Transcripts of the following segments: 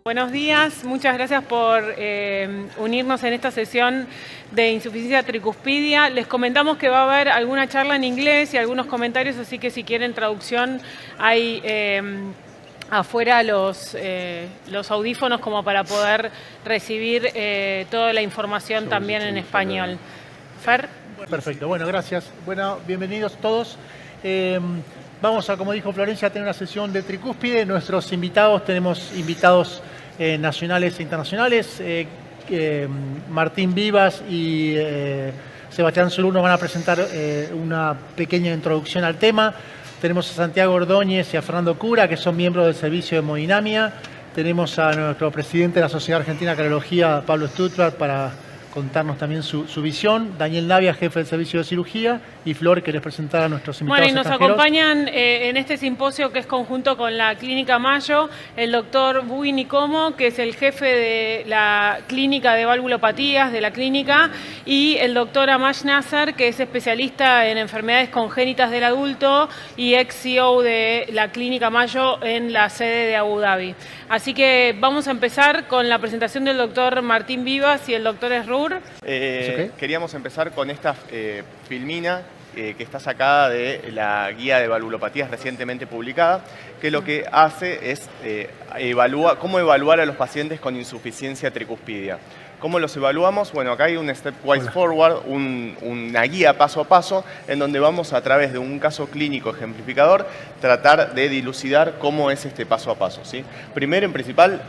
Buenos días, muchas gracias por unirnos en esta sesión de insuficiencia tricuspidia. Les comentamos que va a haber alguna charla en inglés y algunos comentarios, así que si quieren traducción hay afuera los audífonos como para poder recibir toda la información también en español. Fer. Perfecto, bueno, gracias. Bueno, bienvenidos todos. Vamos a, como dijo Florencia, a tener una sesión de tricúspide. Nuestros invitados, tenemos invitados nacionales e internacionales. Martín Vivas y Sebastián Solú van a presentar una pequeña introducción al tema. Tenemos a Santiago Ordóñez y a Fernando Cura, que son miembros del servicio de hemodinamia. Tenemos a nuestro presidente de la Sociedad Argentina de Cardiología, Pablo Stuttgart, para contarnos también su visión. Daniel Navia, jefe del servicio de cirugía, y Flor, que les presentará a nuestros invitados extranjeros. Bueno, y nos acompañan en este simposio que es conjunto con la Clínica Mayo, el doctor Bui Nicomo, que es el jefe de la clínica de valvulopatías de la clínica, y el doctor Amash Nasser, que es especialista en enfermedades congénitas del adulto y ex-CEO de la Clínica Mayo en la sede de Abu Dhabi. Así que vamos a empezar con la presentación del doctor Martín Vivas y el doctor Esrur. Queríamos empezar con esta filmina que está sacada de la guía de valvulopatías recientemente publicada, que lo que hace es cómo evaluar a los pacientes con insuficiencia tricuspidia. ¿Cómo los evaluamos? Bueno, acá hay un stepwise forward, una guía paso a paso, en donde vamos a través de un caso clínico ejemplificador tratar de dilucidar cómo es este paso a paso, ¿sí? Primero, en principal,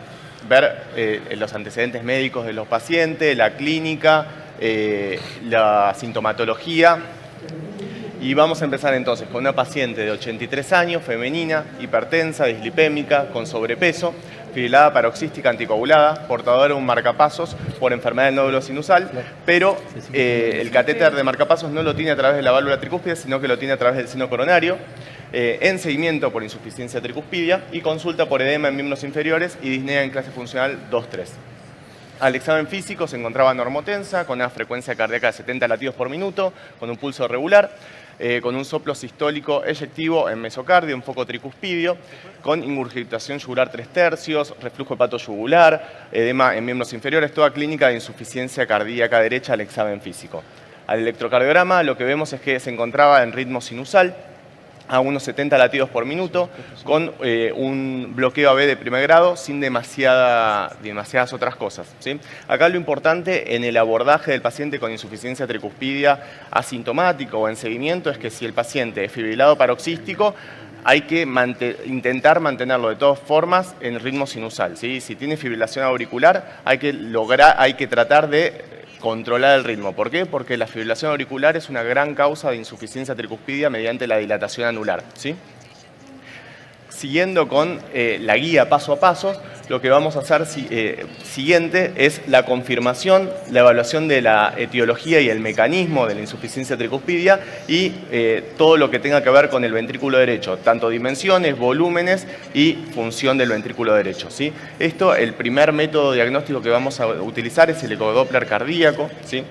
ver los antecedentes médicos de los pacientes, la clínica, la sintomatología. Y vamos a empezar entonces con una paciente de 83 años, femenina, hipertensa, dislipémica, con sobrepeso, fibrilada paroxística anticoagulada, portadora de un marcapasos por enfermedad del nódulo sinusal, pero el catéter de marcapasos no lo tiene a través de la válvula tricúspide, sino que lo tiene a través del seno coronario, en seguimiento por insuficiencia tricuspidia y consulta por edema en miembros inferiores y disnea en clase funcional 2-3. Al examen físico se encontraba normotensa, con una frecuencia cardíaca de 70 latidos por minuto, con un pulso regular, con un soplo sistólico eyectivo en mesocardio, un foco tricuspidio, con ingurgitación yugular 3/3, reflujo hepatoyugular, edema en miembros inferiores, toda clínica de insuficiencia cardíaca derecha al examen físico. Al electrocardiograma lo que vemos es que se encontraba en ritmo sinusal, a unos 70 latidos por minuto, con un bloqueo AB de primer grado sin demasiadas otras cosas, ¿sí? Acá lo importante en el abordaje del paciente con insuficiencia tricuspidia asintomático o en seguimiento es que si el paciente es fibrilado paroxístico, hay que intentar mantenerlo de todas formas en ritmo sinusal, ¿sí? Si tiene fibrilación auricular, hay que tratar de controlar el ritmo. ¿Por qué? Porque la fibrilación auricular es una gran causa de insuficiencia tricuspidia mediante la dilatación anular, ¿sí? Siguiendo con la guía paso a paso, lo que vamos a hacer siguiente es la confirmación, la evaluación de la etiología y el mecanismo de la insuficiencia tricuspidia y todo lo que tenga que ver con el ventrículo derecho, tanto dimensiones, volúmenes y función del ventrículo derecho, ¿sí? El primer método diagnóstico que vamos a utilizar es el ecodoppler cardíaco, ¿sí?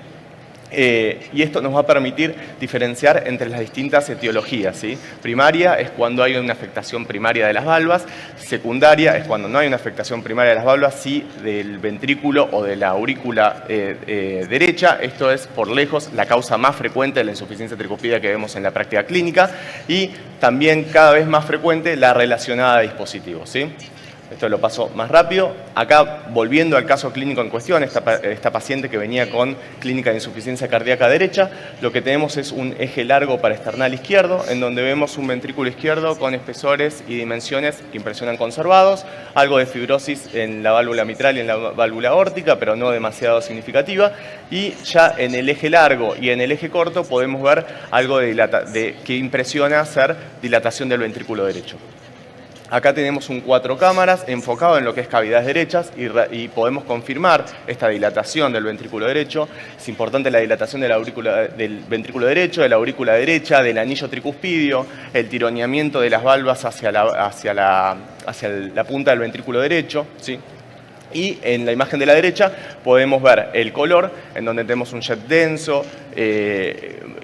Y esto nos va a permitir diferenciar entre las distintas etiologías, ¿sí? Primaria es cuando hay una afectación primaria de las valvas, secundaria es cuando no hay una afectación primaria de las valvas, sí del ventrículo o de la aurícula derecha. Esto es por lejos la causa más frecuente de la insuficiencia tricuspidia que vemos en la práctica clínica y también cada vez más frecuente la relacionada a dispositivos, ¿sí? Esto lo paso más rápido. Acá, volviendo al caso clínico en cuestión, esta paciente que venía con clínica de insuficiencia cardíaca derecha, lo que tenemos es un eje largo parasternal izquierdo, en donde vemos un ventrículo izquierdo con espesores y dimensiones que impresionan conservados, algo de fibrosis en la válvula mitral y en la válvula aórtica, pero no demasiado significativa, y ya en el eje largo y en el eje corto podemos ver algo que impresiona ser dilatación del ventrículo derecho. Acá tenemos un 4 cámaras enfocado en lo que es cavidades derechas y podemos confirmar esta dilatación del ventrículo derecho. Es importante la dilatación del ventrículo derecho, de la aurícula derecha, del anillo tricuspidio, el tironeamiento de las valvas hacia la punta del ventrículo derecho, ¿sí? Y en la imagen de la derecha podemos ver el color, en donde tenemos un jet denso,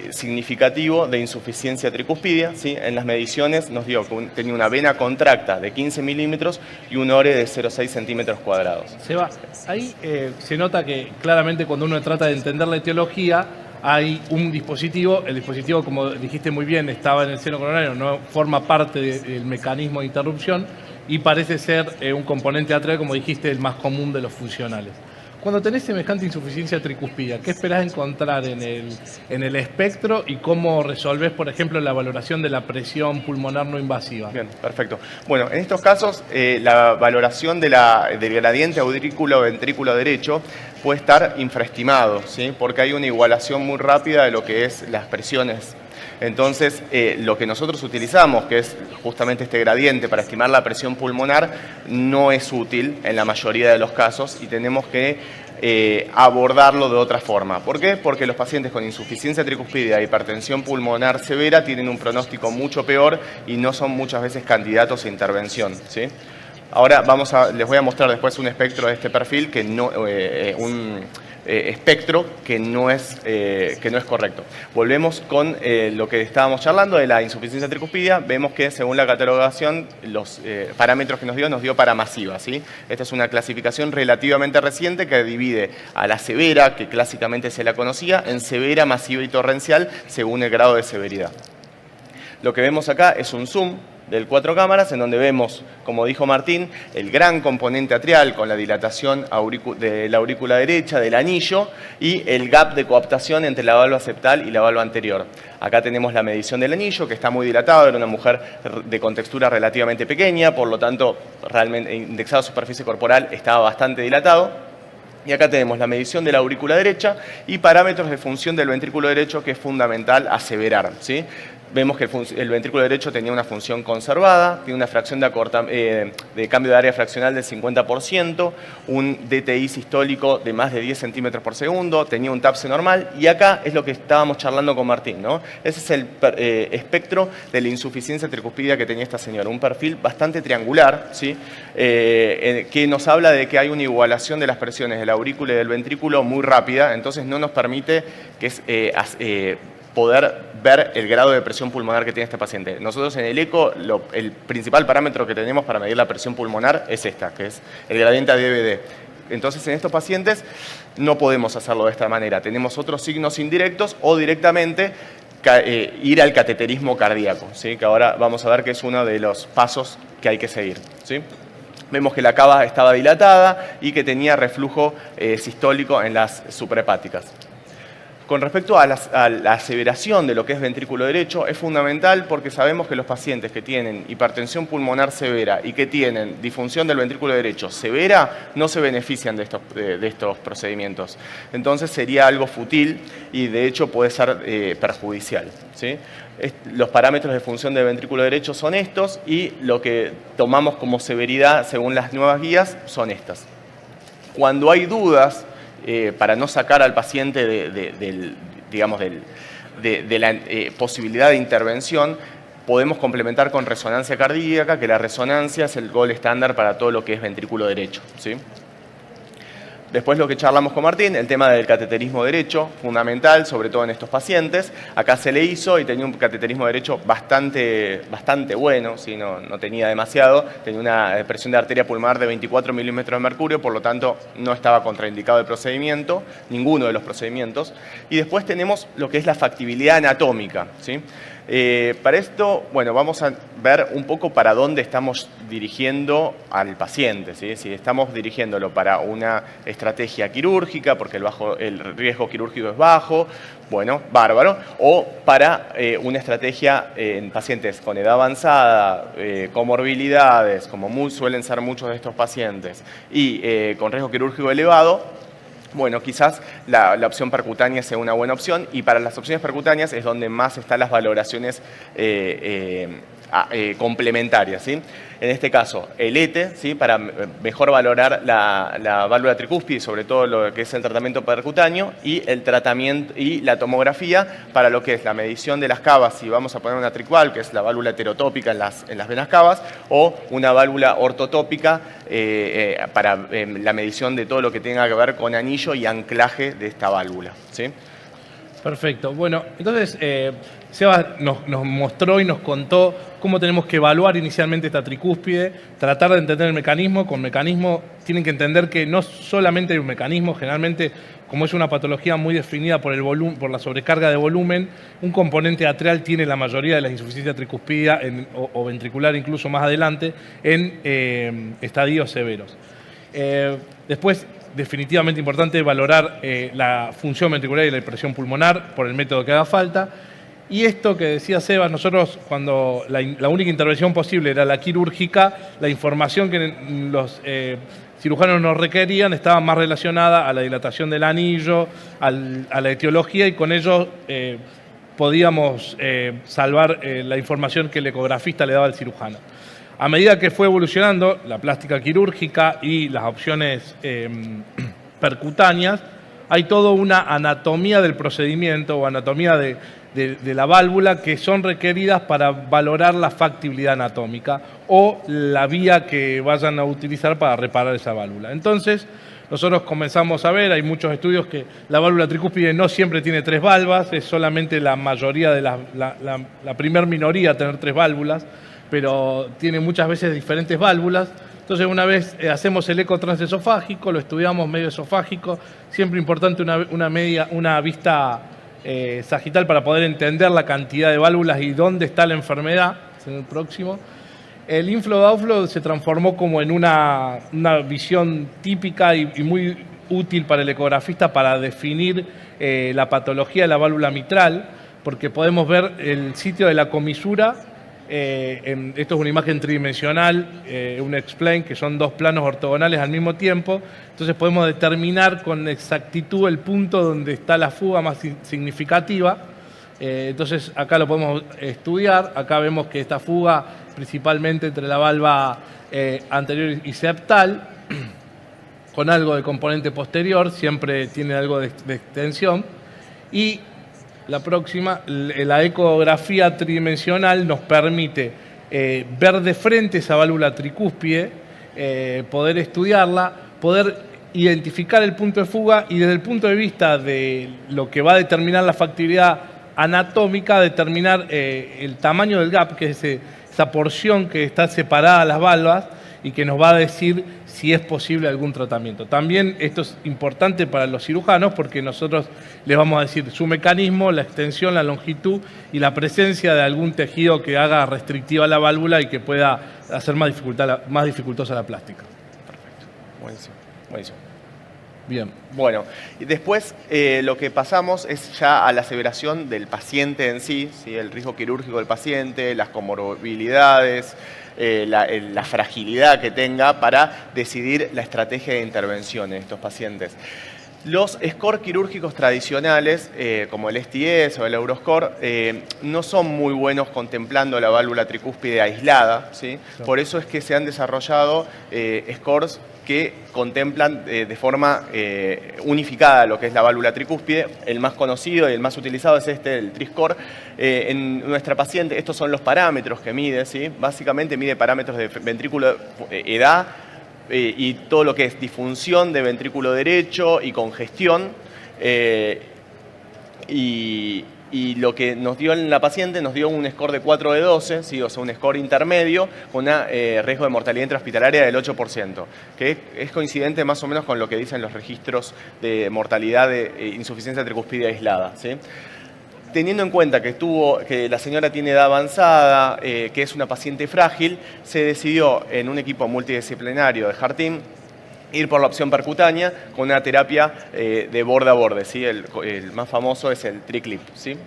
significativo de insuficiencia tricúspidea, ¿sí? En las mediciones nos dio que tenía una vena contracta de 15 milímetros y un ORE de 0,6 centímetros cuadrados. Seba, ahí se nota que claramente cuando uno trata de entender la etiología, hay un dispositivo, el dispositivo, como dijiste muy bien, estaba en el seno coronario, no forma parte del mecanismo de interrupción y parece ser un componente atrial, como dijiste, el más común de los funcionales. Cuando tenés semejante insuficiencia tricúspida, ¿qué esperás encontrar en el espectro y cómo resolvés, por ejemplo, la valoración de la presión pulmonar no invasiva? Bien, perfecto. Bueno, en estos casos, la valoración del gradiente aurículo-ventrículo derecho puede estar infraestimado, ¿sí? Porque hay una igualación muy rápida de lo que es las presiones. Entonces, lo que nosotros utilizamos, que es justamente este gradiente para estimar la presión pulmonar, no es útil en la mayoría de los casos y tenemos que abordarlo de otra forma. ¿Por qué? Porque los pacientes con insuficiencia tricúspidea e hipertensión pulmonar severa tienen un pronóstico mucho peor y no son muchas veces candidatos a intervención, ¿sí? Ahora les voy a mostrar después un espectro de este perfil, que no, espectro que no es correcto. Volvemos con lo que estábamos charlando de la insuficiencia tricúspidea. Vemos que según la catalogación, los parámetros que nos dio para masiva, ¿sí? Esta es una clasificación relativamente reciente que divide a la severa, que clásicamente se la conocía, en severa, masiva y torrencial según el grado de severidad. Lo que vemos acá es un zoom del 4 cámaras, en donde vemos, como dijo Martín, el gran componente atrial con la dilatación de la aurícula derecha, del anillo, y el gap de coaptación entre la válvula septal y la válvula anterior. Acá tenemos la medición del anillo, que está muy dilatado, era una mujer de contextura relativamente pequeña, por lo tanto, realmente indexado a superficie corporal estaba bastante dilatado. Y acá tenemos la medición de la aurícula derecha y parámetros de función del ventrículo derecho, que es fundamental aseverar, ¿sí? Vemos que el ventrículo derecho tenía una función conservada, tiene una fracción de cambio de área fraccional del 50%, un DTI sistólico de más de 10 centímetros por segundo, tenía un TAPSE normal, y acá es lo que estábamos charlando con Martín, ¿no? Ese es el espectro de la insuficiencia tricúspidea que tenía esta señora, un perfil bastante triangular, ¿sí? Que nos habla de que hay una igualación de las presiones de la aurícula y del ventrículo muy rápida, entonces no nos permite que poder ver el grado de presión pulmonar que tiene este paciente. Nosotros en el eco, el principal parámetro que tenemos para medir la presión pulmonar es esta, que es el gradiente ADVD. Entonces en estos pacientes no podemos hacerlo de esta manera. Tenemos otros signos indirectos o directamente ir al cateterismo cardíaco, ¿sí? Que ahora vamos a ver que es uno de los pasos que hay que seguir, ¿sí? Vemos que la cava estaba dilatada y que tenía reflujo sistólico en las suprahepáticas. Con respecto a la aseveración de lo que es ventrículo derecho, es fundamental porque sabemos que los pacientes que tienen hipertensión pulmonar severa y que tienen disfunción del ventrículo derecho severa no se benefician de estos procedimientos. Entonces sería algo fútil y de hecho puede ser perjudicial, ¿sí? Los parámetros de función del ventrículo derecho son estos y lo que tomamos como severidad según las nuevas guías son estas. Cuando hay dudas, para no sacar al paciente de la posibilidad de intervención, podemos complementar con resonancia cardíaca, que la resonancia es el gold estándar para todo lo que es ventrículo derecho, ¿sí? Después lo que charlamos con Martín, el tema del cateterismo derecho, fundamental, sobre todo en estos pacientes. Acá se le hizo y tenía un cateterismo derecho bastante bueno, ¿sí? No tenía demasiado, tenía una presión de arteria pulmonar de 24 milímetros de mercurio, por lo tanto no estaba contraindicado el procedimiento, ninguno de los procedimientos. Y después tenemos lo que es la factibilidad anatómica, ¿sí? Para esto, bueno, vamos a ver un poco para dónde estamos dirigiendo al paciente, ¿sí? Si estamos dirigiéndolo para una estrategia quirúrgica, porque el riesgo quirúrgico es bajo, bueno, bárbaro, o para una estrategia en pacientes con edad avanzada, comorbilidades, como suelen ser muchos de estos pacientes, y con riesgo quirúrgico elevado. Bueno, quizás la opción percutánea sea una buena opción y para las opciones percutáneas es donde más están las valoraciones complementarias, ¿sí? En este caso, el ETE, ¿sí? Para mejor valorar la válvula tricúspide y sobre todo lo que es el tratamiento percutáneo, y el tratamiento y la tomografía para lo que es la medición de las cavas, si vamos a poner una tricual, que es la válvula heterotópica en las venas cavas, o una válvula ortotópica para la medición de todo lo que tenga que ver con anillo y anclaje de esta válvula, ¿sí? Perfecto. Bueno, entonces Sebas nos mostró y nos contó cómo tenemos que evaluar inicialmente esta tricúspide, tratar de entender el mecanismo. Con mecanismo tienen que entender que no solamente hay un mecanismo, generalmente como es una patología muy definida por el volumen, por la sobrecarga de volumen, un componente atrial tiene la mayoría de las insuficiencias tricúspidas o ventricular incluso más adelante en estadios severos. Después, definitivamente importante valorar la función ventricular y la presión pulmonar por el método que haga falta. Y esto que decía Sebas, nosotros cuando la única intervención posible era la quirúrgica, la información que los cirujanos nos requerían estaba más relacionada a la dilatación del anillo, a la etiología, y con ello podíamos salvar la información que el ecografista le daba al cirujano. A medida que fue evolucionando la plástica quirúrgica y las opciones percutáneas, hay toda una anatomía del procedimiento o anatomía de la válvula que son requeridas para valorar la factibilidad anatómica o la vía que vayan a utilizar para reparar esa válvula. Entonces, nosotros comenzamos a ver, hay muchos estudios que la válvula tricúspide no siempre tiene 3 valvas, es solamente la mayoría de la primer minoría tener 3 válvulas, pero tiene muchas veces diferentes válvulas. Entonces, una vez hacemos el eco transesofágico, lo estudiamos medio esofágico, siempre importante una vista sagital para poder entender la cantidad de válvulas y dónde está la enfermedad. En el próximo. El inflow-outflow se transformó como en una visión típica y muy útil para el ecografista para definir la patología de la válvula mitral, porque podemos ver el sitio de la comisura. Esto es una imagen tridimensional, un X-plane, que son 2 planos ortogonales al mismo tiempo. Entonces podemos determinar con exactitud el punto donde está la fuga más significativa. Entonces acá lo podemos estudiar. Acá vemos que esta fuga principalmente entre la valva anterior y septal, con algo de componente posterior, siempre tiene algo de extensión. Y la próxima, la ecografía tridimensional nos permite ver de frente esa válvula tricúspide, poder estudiarla, poder identificar el punto de fuga y desde el punto de vista de lo que va a determinar la factibilidad anatómica, determinar el tamaño del gap, que es esa porción que está separada de las valvas y que nos va a decir si es posible algún tratamiento. También esto es importante para los cirujanos porque nosotros les vamos a decir su mecanismo, la extensión, la longitud y la presencia de algún tejido que haga restrictiva la válvula y que pueda hacer más dificultosa la plástica. Perfecto, buenísimo, buenísimo. Bien. Bueno, y después lo que pasamos es ya a la aseveración del paciente en sí, ¿sí? El riesgo quirúrgico del paciente, las comorbilidades, la fragilidad que tenga para decidir la estrategia de intervención en estos pacientes. Los scores quirúrgicos tradicionales, como el STS o el Euroscore, no son muy buenos contemplando la válvula tricúspide aislada, ¿sí? Por eso es que se han desarrollado scores que contemplan de forma unificada lo que es la válvula tricúspide. El más conocido y el más utilizado es el TriScore. En nuestra paciente, estos son los parámetros que mide, ¿sí? Básicamente mide parámetros de ventrículo, edad, y todo lo que es disfunción de ventrículo derecho y congestión. Y lo que nos dio en la paciente nos dio un score de 4 de 12, ¿sí? O sea, un score intermedio con un riesgo de mortalidad intrahospitalaria del 8%, que es coincidente más o menos con lo que dicen los registros de mortalidad de insuficiencia tricúspide aislada, ¿sí? Teniendo en cuenta que la señora tiene edad avanzada, que es una paciente frágil, se decidió en un equipo multidisciplinario de Heart-Team ir por la opción percutánea con una terapia de borde a borde, ¿sí? El más famoso es el TriClip, ¿sí?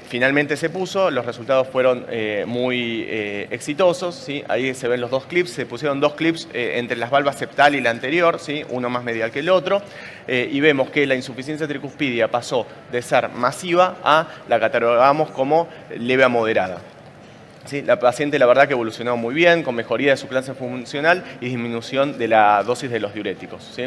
Finalmente se puso, los resultados fueron muy exitosos, ¿sí? Ahí se ven los 2 clips, se pusieron 2 clips entre las valvas septal y la anterior, ¿sí? Uno más medial que el otro, y vemos que la insuficiencia tricuspidia pasó de ser masiva a la catalogamos como leve a moderada. ¿sí? La paciente, la verdad, que evolucionó muy bien, con mejoría de su clase funcional y disminución de la dosis de los diuréticos, ¿sí?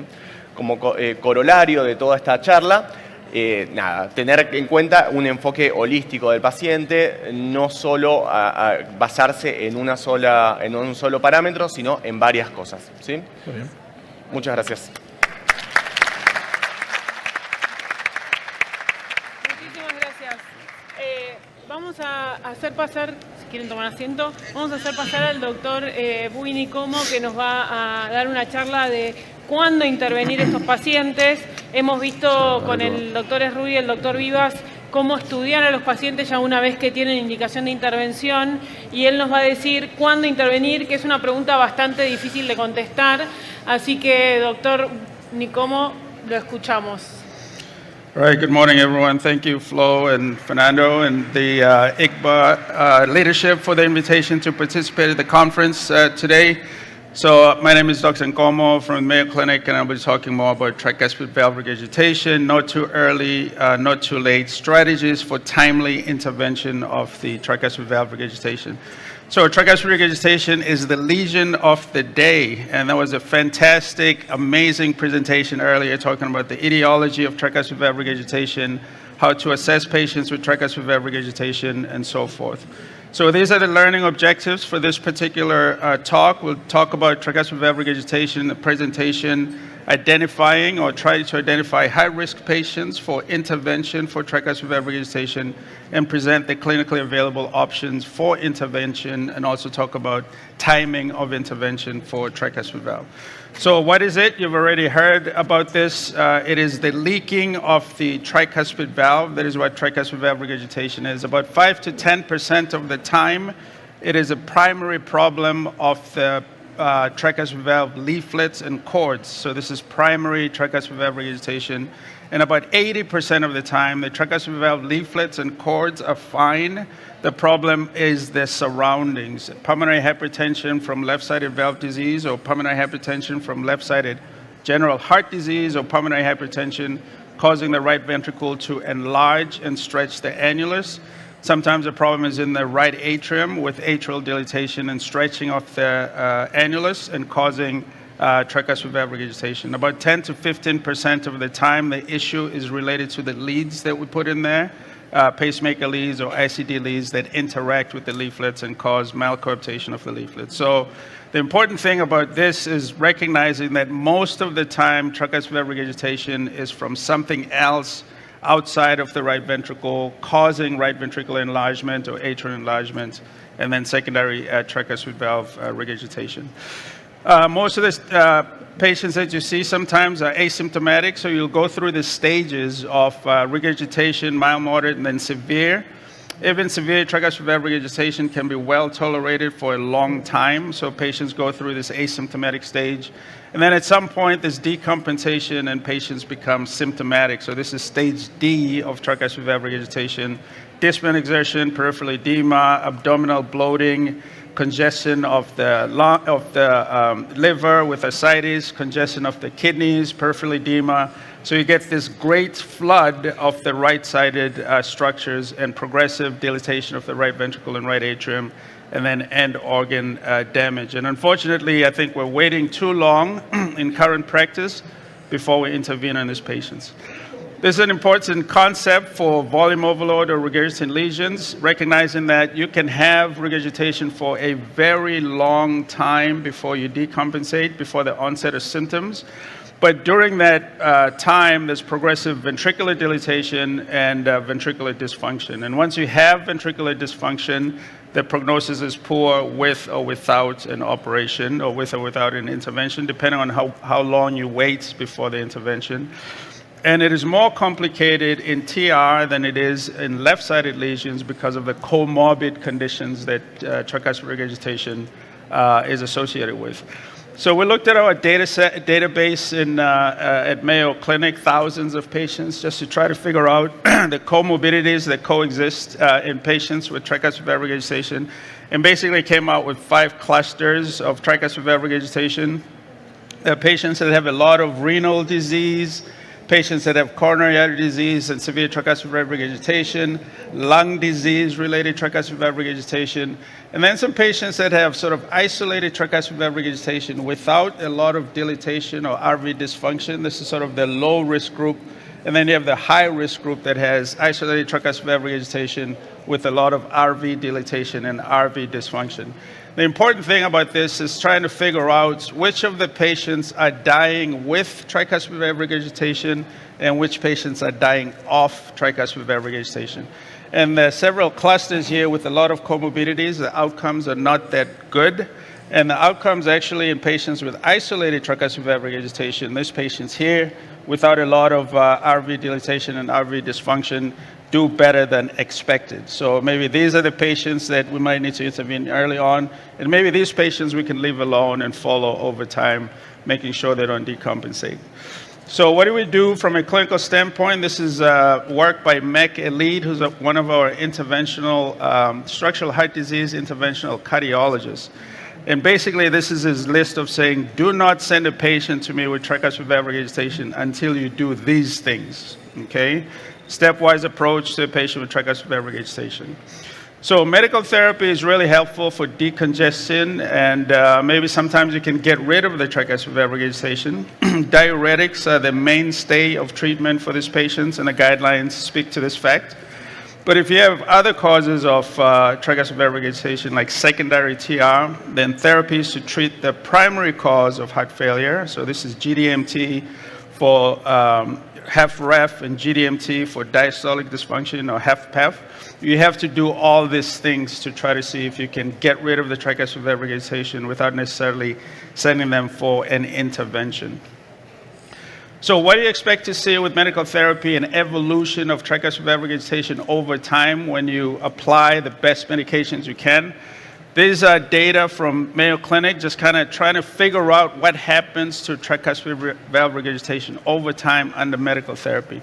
Como corolario de toda esta charla, tener en cuenta un enfoque holístico del paciente, no solo a basarse en un solo parámetro, sino en varias cosas, ¿sí? Muy bien. Muchas gracias. Muchísimas gracias. Vamos a hacer pasar, si quieren tomar asiento, vamos a hacer pasar al doctor Buinicomo, que nos va a dar una charla de cuándo intervenir estos pacientes. Hemos visto con el doctor Esrubí y el doctor Vivas cómo estudiar a los pacientes ya una vez que tienen indicación de intervención, y él nos va a decir cuándo intervenir, que es una pregunta bastante difícil de contestar. Así que, doctor Nicomo, lo escuchamos. All right, good morning, everyone. Thank you, Flo and Fernando and the ICBA leadership for the invitation to participate at the conference today. So my name is Dr. Nkomo from Mayo Clinic, and I'll be talking more about tricuspid valve regurgitation, not too early, not too late, strategies for timely intervention of the tricuspid valve regurgitation. So tricuspid regurgitation is the lesion of the day, and that was a fantastic, amazing presentation earlier talking about the etiology of tricuspid valve regurgitation, how to assess patients with tricuspid valve regurgitation, and so forth. So these are the learning objectives for this particular talk. We'll talk about tricuspid valve regurgitation, the presentation, identifying or trying to identify high-risk patients for intervention for tricuspid valve regurgitation, and present the clinically available options for intervention, and also talk about timing of intervention for tricuspid valve. So what is it? You've already heard about this. It is the leaking of the tricuspid valve. That is what tricuspid valve regurgitation is. About 5 to 10% of the time, it is a primary problem of the tricuspid valve leaflets and cords. So this is primary tricuspid valve regurgitation. And about 80% of the time, the tricuspid valve leaflets and cords are fine. The problem is the surroundings. Pulmonary hypertension from left-sided valve disease, or pulmonary hypertension from left-sided general heart disease, or pulmonary hypertension causing the right ventricle to enlarge and stretch the annulus. Sometimes the problem is in the right atrium with atrial dilatation and stretching of the annulus and causing tricuspid valve regurgitation. About 10 to 15% of the time, the issue is related to the leads that we put in there, pacemaker leads or ICD leads that interact with the leaflets and cause malcoaptation of the leaflets. So the important thing about this is recognizing that most of the time, tricuspid valve regurgitation is from something else outside of the right ventricle, causing right ventricular enlargement or atrial enlargement, and then secondary tricuspid valve regurgitation. Most of the patients that you see sometimes are asymptomatic, so you'll go through the stages of regurgitation, mild, moderate, and then severe. Even severe tricuspid valve regurgitation can be well tolerated for a long time, so patients go through this asymptomatic stage. And then at some point, there's decompensation and patients become symptomatic. So this is stage D of tricuspid valve regurgitation. Dyspnea exertion, peripheral edema, abdominal bloating, congestion of the liver with ascites, congestion of the kidneys, peripheral edema. So you get this great flood of the right-sided structures and progressive dilatation of the right ventricle and right atrium, and then end organ damage. And unfortunately, I think we're waiting too long in current practice before we intervene on these patients. This is an important concept for volume overload or regurgitant lesions, recognizing that you can have regurgitation for a very long time before you decompensate, before the onset of symptoms. But during that time, there's progressive ventricular dilatation and ventricular dysfunction. And once you have ventricular dysfunction, the prognosis is poor with or without an operation, or with or without an intervention, depending on how long you wait before the intervention. And it is more complicated in TR than it is in left-sided lesions because of the comorbid conditions that tricuspid regurgitation is associated with. So we looked at our database at Mayo Clinic, thousands of patients, just to try to figure out the comorbidities that coexist in patients with tricuspid valve regurgitation, and basically came out with 5 clusters of tricuspid valve regurgitation. Patients that have a lot of renal disease, patients that have coronary artery disease and severe tricuspid valve regurgitation, lung disease-related tricuspid valve regurgitation, and then some patients that have sort of isolated tricuspid valve regurgitation without a lot of dilatation or RV dysfunction. This is sort of the low-risk group. And then you have the high-risk group that has isolated tricuspid valve regurgitation with a lot of RV dilatation and RV dysfunction. The important thing about this is trying to figure out which of the patients are dying with tricuspid valve regurgitation and which patients are dying off tricuspid valve regurgitation. And there are several clusters here with a lot of comorbidities. The outcomes are not that good. And the outcomes actually in patients with isolated tricuspid valve regurgitation, these patients here without a lot of RV dilatation and RV dysfunction, do better than expected. So maybe these are the patients that we might need to intervene early on, and maybe these patients we can leave alone and follow over time, making sure they don't decompensate. So what do we do from a clinical standpoint? This is work by Mek Elid, who's one of our interventional structural heart disease interventional cardiologists. And basically, this is his list of saying, do not send a patient to me with tricuspid valve regurgitation until you do these things, okay? Stepwise approach to a patient with tricuspid valve regurgitation. So medical therapy is really helpful for decongestion, and maybe sometimes you can get rid of the tricuspid valve regurgitation. Diuretics are the mainstay of treatment for these patients, and the guidelines speak to this fact. But if you have other causes of tricuspid valve regurgitation, like secondary TR, then therapies to treat the primary cause of heart failure. So this is GDMT for HFrEF and GDMT for diastolic dysfunction or HFpEF. You have to do all these things to try to see if you can get rid of the tricuspid valve regurgitation without necessarily sending them for an intervention. So what do you expect to see with medical therapy and evolution of tricuspid valve regurgitation over time when you apply the best medications you can? These are data from Mayo Clinic, just kind of trying to figure out what happens to tricuspid valve regurgitation over time under medical therapy.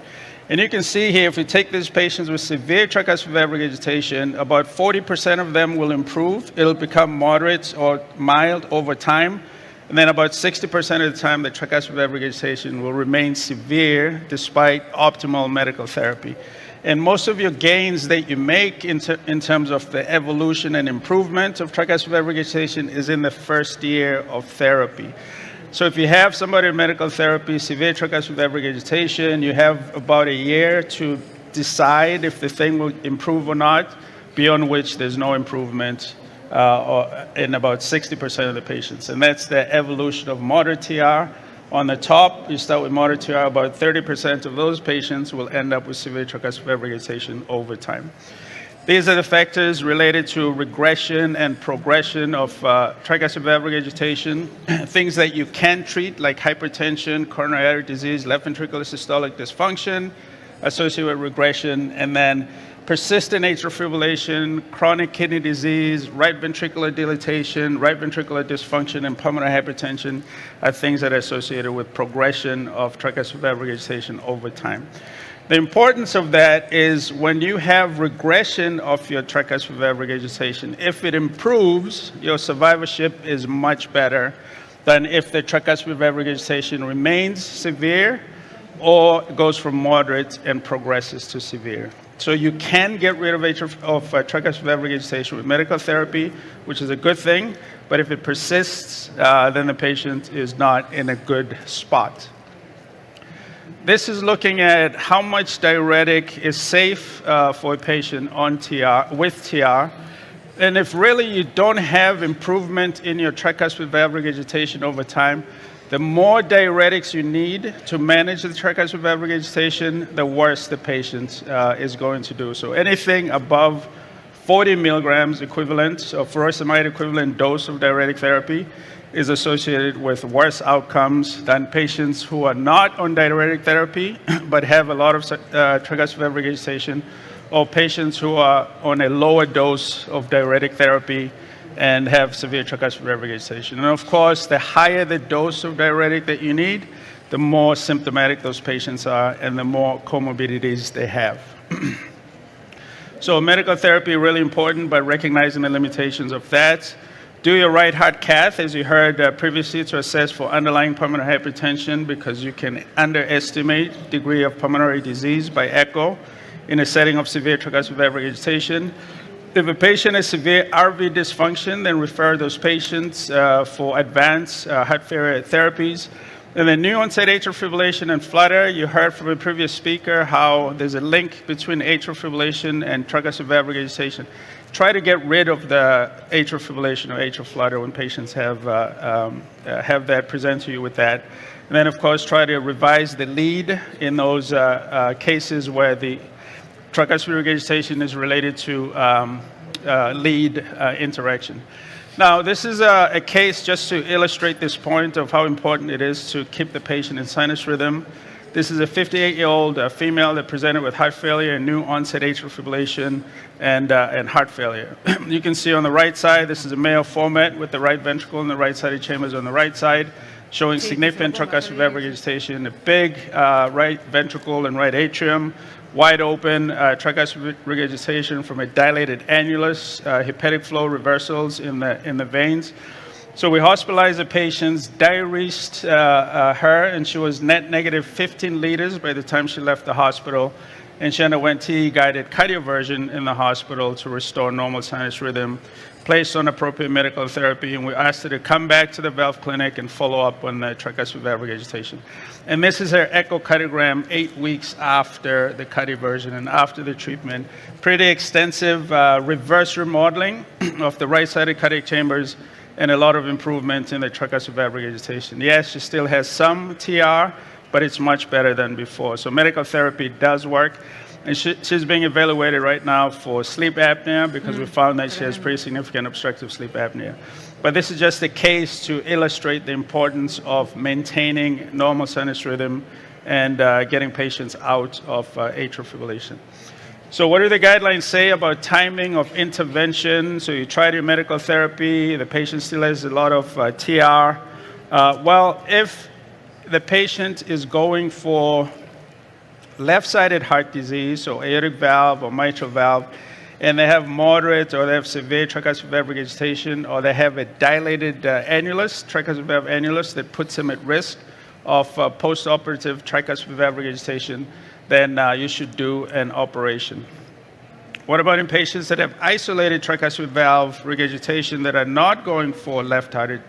And you can see here, if you take these patients with severe tricuspid valve regurgitation, about 40% of them will improve. It'll become moderate or mild over time. And then about 60% of the time, the tricuspid valve regurgitation will remain severe despite optimal medical therapy. And most of your gains that you make in terms of the evolution and improvement of tricuspid valve regurgitation is in the first year of therapy. So if you have somebody in medical therapy, severe tricuspid valve regurgitation, you have about a year to decide if the thing will improve or not, beyond which there's no improvement in about 60% of the patients. And that's the evolution of moderate TR. On the top, you start with moderate TR, about 30% of those patients will end up with severe tricuspid valve regurgitation over time. These are the factors related to regression and progression of tricuspid valve regurgitation. Things that you can treat, like hypertension, coronary artery disease, left ventricular systolic dysfunction, associated with regression, and then persistent atrial fibrillation, chronic kidney disease, right ventricular dilatation, right ventricular dysfunction, and pulmonary hypertension are things that are associated with progression of tricuspid valve regurgitation over time. The importance of that is when you have regression of your tricuspid valve regurgitation, if it improves, your survivorship is much better than if the tricuspid valve regurgitation remains severe or goes from moderate and progresses to severe. So you can get rid of tricuspid valve regurgitation with medical therapy, which is a good thing, but if it persists, then the patient is not in a good spot. This is looking at how much diuretic is safe for a patient on TR, with TR. And if really you don't have improvement in your tricuspid valve regurgitation over time, the more diuretics you need to manage the tricuspid valve regurgitation, the worse the patient is going to do. So anything above 40 milligrams equivalent, or furosemide equivalent dose of diuretic therapy is associated with worse outcomes than patients who are not on diuretic therapy but have a lot of tricuspid valve regurgitation, or patients who are on a lower dose of diuretic therapy and have severe tricuspid valve regurgitation. And of course, the higher the dose of diuretic that you need, the more symptomatic those patients are and the more comorbidities they have. So medical therapy is really important by recognizing the limitations of that. Do your right heart cath, as you heard previously, to assess for underlying pulmonary hypertension, because you can underestimate degree of pulmonary disease by echo in a setting of severe tricuspid valve regurgitation. If a patient has severe RV dysfunction, then refer those patients for advanced heart failure therapies. And then new onset atrial fibrillation and flutter, you heard from a previous speaker how there's a link between atrial fibrillation and tricuspid valve regurgitation. Try to get rid of the atrial fibrillation or atrial flutter when patients have that, present to you with that. And then, of course, try to revise the lead in those cases where the tricuspid regurgitation is related to lead interaction. Now, this is a case just to illustrate this point of how important it is to keep the patient in sinus rhythm. This is a 58-year-old female that presented with heart failure and new onset atrial fibrillation and heart failure. You can see on the right side, this is a Mayo format with the right ventricle and the right sided chambers on the right side, showing significant tricuspid valve regurgitation, a big right ventricle and right atrium, wide open tricuspid regurgitation from a dilated annulus, hepatic flow reversals in the veins. So we hospitalized the patient, diuresed her, and she was net negative 15 liters by the time she left the hospital. And she underwent TE-guided cardioversion in the hospital to restore normal sinus rhythm, placed on appropriate medical therapy, and we asked her to come back to the valve clinic and follow up on the tricuspid valve regurgitation. And this is her echocardiogram 8 weeks after the cardioversion and after the treatment. Pretty extensive reverse remodeling of the right-sided cardiac chambers and a lot of improvement in the tricuspid valve regurgitation. Yes, she still has some TR, but it's much better than before. So medical therapy does work. And she's being evaluated right now for sleep apnea because we found that she has pretty significant obstructive sleep apnea. But this is just a case to illustrate the importance of maintaining normal sinus rhythm and getting patients out of atrial fibrillation. So what do the guidelines say about timing of intervention? So you try your medical therapy, the patient still has a lot of TR. Well, if the patient is going for left-sided heart disease, so aortic valve or mitral valve, and they have moderate or they have severe tricuspid valve regurgitation, or they have a dilated annulus, tricuspid valve annulus, that puts them at risk of post-operative tricuspid valve regurgitation, then you should do an operation. What about in patients that have isolated tricuspid valve regurgitation that are not going for left-hearted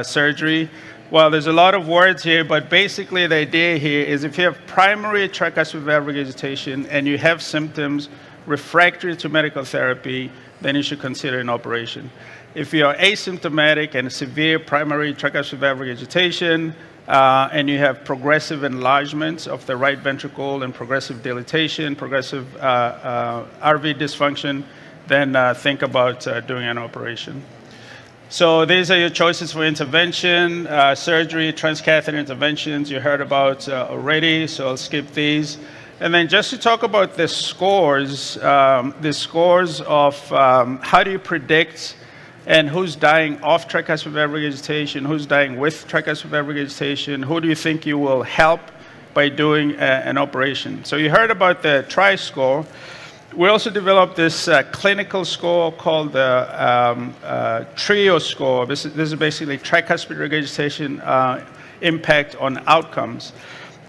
surgery? Well, there's a lot of words here, but basically the idea here is if you have primary tricuspid valve regurgitation and you have symptoms refractory to medical therapy, then you should consider an operation. If you are asymptomatic and severe primary tricuspid valve regurgitation, and you have progressive enlargement of the right ventricle and progressive dilatation, progressive RV dysfunction, then think about doing an operation. So these are your choices for intervention, surgery, transcatheter interventions you heard about already, so I'll skip these. And then just to talk about the scores of how do you predict and who's dying of tricuspid valve regurgitation, who's dying with tricuspid valve regurgitation, who do you think you will help by doing an operation? So you heard about the TRI-score. We also developed this clinical score called the TRIO score. This is basically tricuspid regurgitation impact on outcomes.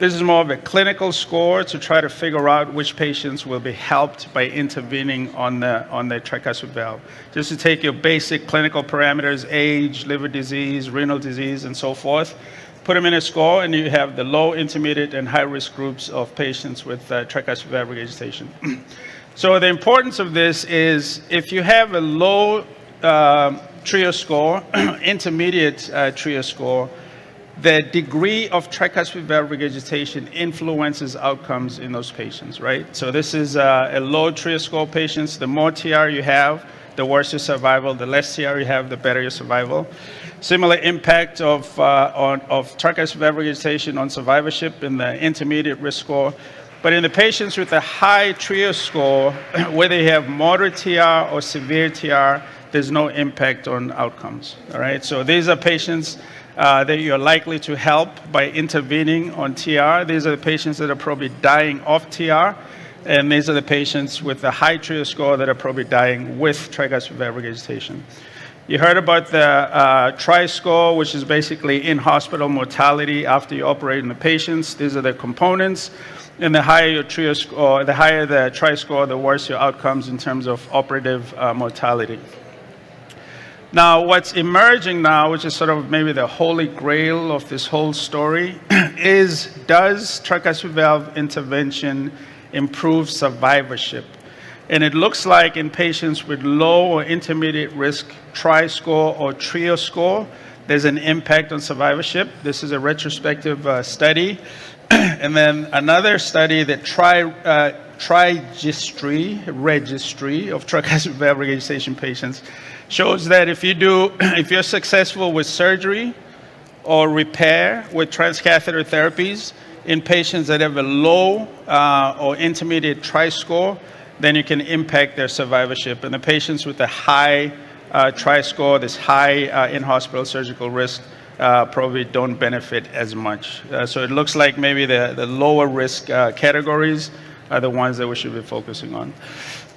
This is more of a clinical score to try to figure out which patients will be helped by intervening on the tricuspid valve. Just to take your basic clinical parameters, age, liver disease, renal disease, and so forth, put them in a score, and you have the low, intermediate, and high-risk groups of patients with tricuspid valve regurgitation. So the importance of this is if you have a low TRIO score, intermediate TRIO score, the degree of tricuspid valve regurgitation influences outcomes in those patients, right? So this is a low TRIO score patients. The more TR you have, the worse your survival. The less TR you have, the better your survival. Similar impact of tricuspid valve regurgitation on survivorship in the intermediate risk score. But in the patients with a high TRIO score, whether you have moderate TR or severe TR, there's no impact on outcomes, all right? So these are patients that you're likely to help by intervening on TR. These are the patients that are probably dying of TR, and these are the patients with a high TRIO score that are probably dying with tricuspid valve regurgitation. You heard about the TRI-score, which is basically in-hospital mortality after you operate on the patients. These are the components. And the higher your TRIO score, the higher the TRI-score, the worse your outcomes in terms of operative mortality. Now, what's emerging now, which is sort of maybe the holy grail of this whole story, is does tricuspid valve intervention improve survivorship? And it looks like in patients with low or intermediate risk TRI-score or TRIO score, there's an impact on survivorship. This is a retrospective study. And then another study, the registry of tricuspid valve regurgitation patients, shows that if you're successful with surgery or repair with transcatheter therapies in patients that have a low or intermediate TRI-score, then you can impact their survivorship. And the patients with a high TRI-score, this high in-hospital surgical risk, probably don't benefit as much. So it looks like maybe the lower risk categories are the ones that we should be focusing on.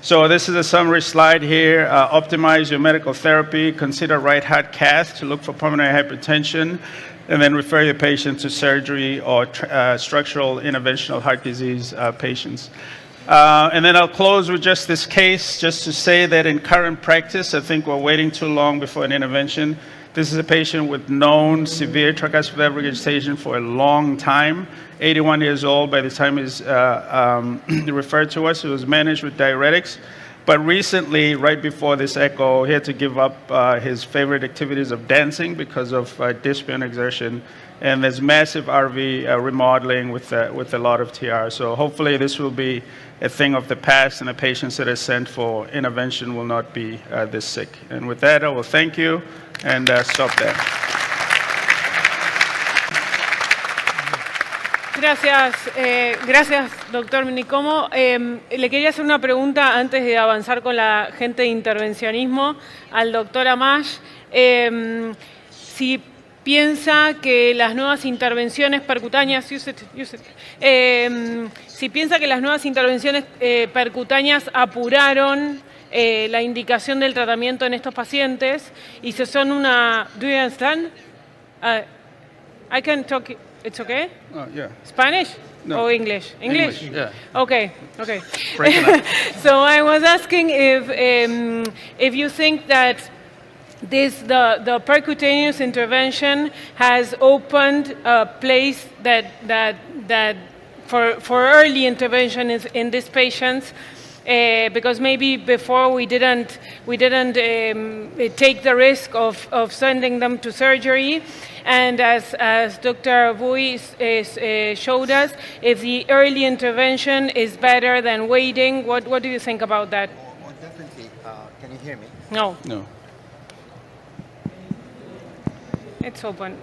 So this is a summary slide here. Optimize your medical therapy, consider right heart cath to look for pulmonary hypertension, and then refer your patient to surgery or structural interventional heart disease patients. And then I'll close with just this case, just to say that in current practice, I think we're waiting too long before an intervention. This is a patient with known severe tricuspid valve regurgitation for a long time, 81 years old by the time he's referred to us. He was managed with diuretics. But recently, right before this echo, he had to give up his favorite activities of dancing because of dyspnea exertion. And there's massive RV remodeling with a lot of TR. So hopefully this will be a thing of the past, and the patients that are sent for intervention will not be this sick. And with that, I will thank you and stop there. Gracias, doctor Nicomo. Le quería hacer una pregunta antes de avanzar con la gente de intervencionismo al doctor Amash. Si piensa que las nuevas intervenciones percutáneas, si piensa que las nuevas intervenciones percutáneas apuraron la indicación del tratamiento en estos pacientes y si son una... Do you understand? I can talk... It's okay? Yeah. Spanish? No. Or English? English? Yeah. Okay, okay. Break it up. So I was asking if you think that the percutaneous intervention has opened a place that for early intervention in these patients, because maybe before we didn't take the risk of sending them to surgery, and as Dr. Vui showed us, if the early intervention is better than waiting, what do you think about that? Well, definitely. Can you hear me? No. No. It's open.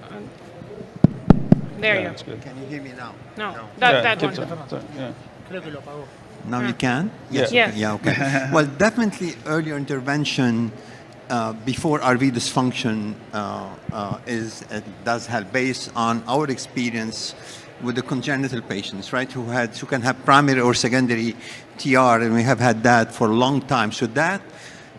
There Yeah, you that's good. Can you hear me now? No, No. that keep one. yeah. Creo que lo apagó. Now you can? Yes. Yes. Yeah, okay. Well, definitely earlier intervention before RV dysfunction does help based on our experience with the congenital patients, right, who can have primary or secondary TR, and we have had that for a long time. So that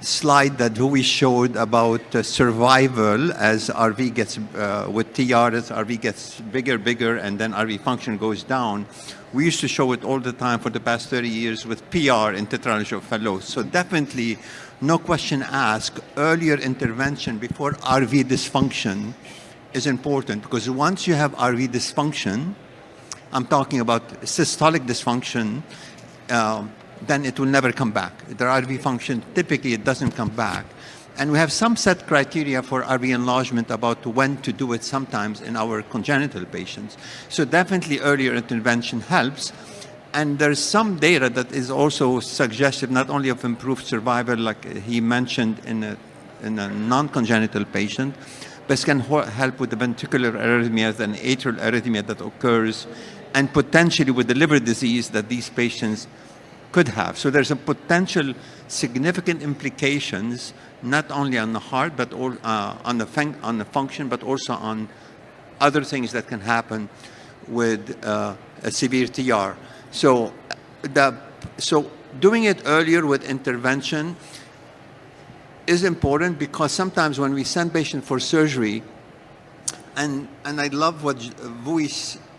slide that Hui showed about survival as RV gets, with TR, as RV gets bigger, and then RV function goes down, we used to show it all the time for the past 30 years with PR in tetralogy of Fallot. So definitely, no question asked, earlier intervention before RV dysfunction is important, because once you have RV dysfunction, I'm talking about systolic dysfunction, then it will never come back. The RV function, typically it doesn't come back. And we have some set criteria for RV enlargement about when to do it sometimes in our congenital patients. So definitely earlier intervention helps. And there's some data that is also suggestive not only of improved survival, like he mentioned in a non-congenital patient, but can help with the ventricular arrhythmias and atrial arrhythmia that occurs, and potentially with the liver disease that these patients could have. So there's a potential significant implications not only on the heart, but on the function, but also on other things that can happen with a severe TR. So doing it earlier with intervention is important because sometimes when we send patients for surgery, and I love what Vui,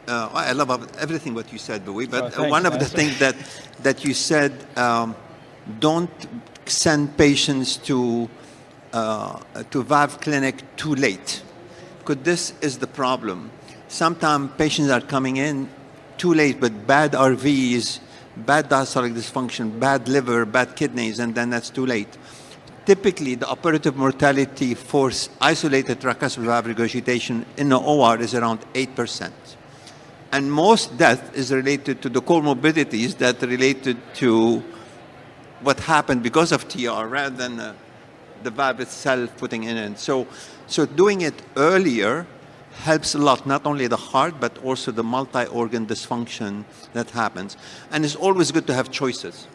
I love everything what you said, Vui, but one of the things that you said, don't send patients to valve clinic too late, because this is the problem. Sometimes patients are coming in too late with bad RVs, bad diastolic dysfunction, bad liver, bad kidneys, and then that's too late. Typically, the operative mortality for isolated tricuspid valve regurgitation in the OR is around 8%. And most death is related to the comorbidities that are related to what happened because of TR rather than the valve itself putting in it. So doing it earlier helps a lot, not only the heart, but also the multi-organ dysfunction that happens. And it's always good to have choices.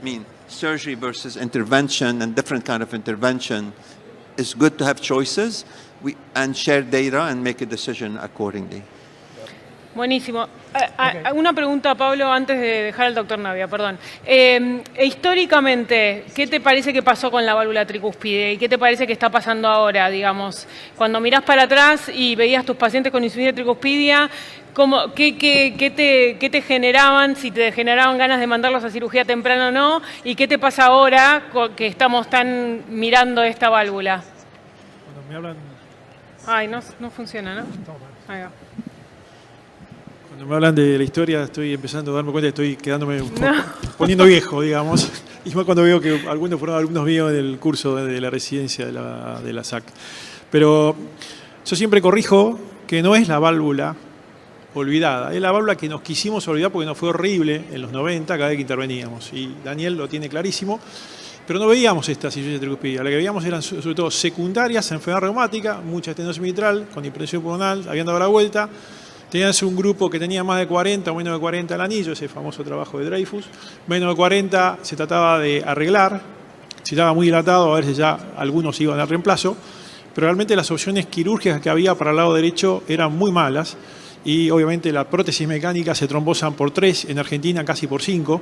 I mean, surgery versus intervention and different kind of intervention, it's good to have choices and share data and make a decision accordingly. Buenísimo. Una pregunta, Pablo, antes de dejar al doctor Navia, perdón. Históricamente, ¿qué te parece que pasó con la válvula tricúspide? ¿Y qué te parece que está pasando ahora, digamos? Cuando mirás para atrás y veías tus pacientes con insuficiencia tricuspidia, ¿qué te generaban? Si te generaban ganas de mandarlos a cirugía temprana o no. ¿Y qué te pasa ahora que estamos tan mirando esta válvula? Cuando me hablan... Ay, no funciona, ¿no? Ahí va. Cuando me hablan de la historia estoy empezando a darme cuenta que estoy quedándome poniendo viejo, digamos. Y más cuando veo que algunos fueron alumnos míos del curso de la residencia de la SAC. Pero yo siempre corrijo que no es la válvula olvidada. Es la válvula que nos quisimos olvidar porque nos fue horrible en los 90 cada vez que interveníamos. Y Daniel lo tiene clarísimo. Pero no veíamos esta insuficiencia tricuspidia. La que veíamos eran sobre todo secundarias, enfermedad reumática, mucha estenosis mitral, con hipertensión pulmonar, habían dado la vuelta. Tenías un grupo que tenía más de 40 o menos de 40 el anillo, ese famoso trabajo de Dreyfus. Menos de 40 se trataba de arreglar. Si estaba muy dilatado, a ver si ya algunos iban al reemplazo. Pero realmente las opciones quirúrgicas que había para el lado derecho eran muy malas. Y obviamente la prótesis mecánica se trombosan por 3, en Argentina casi por 5,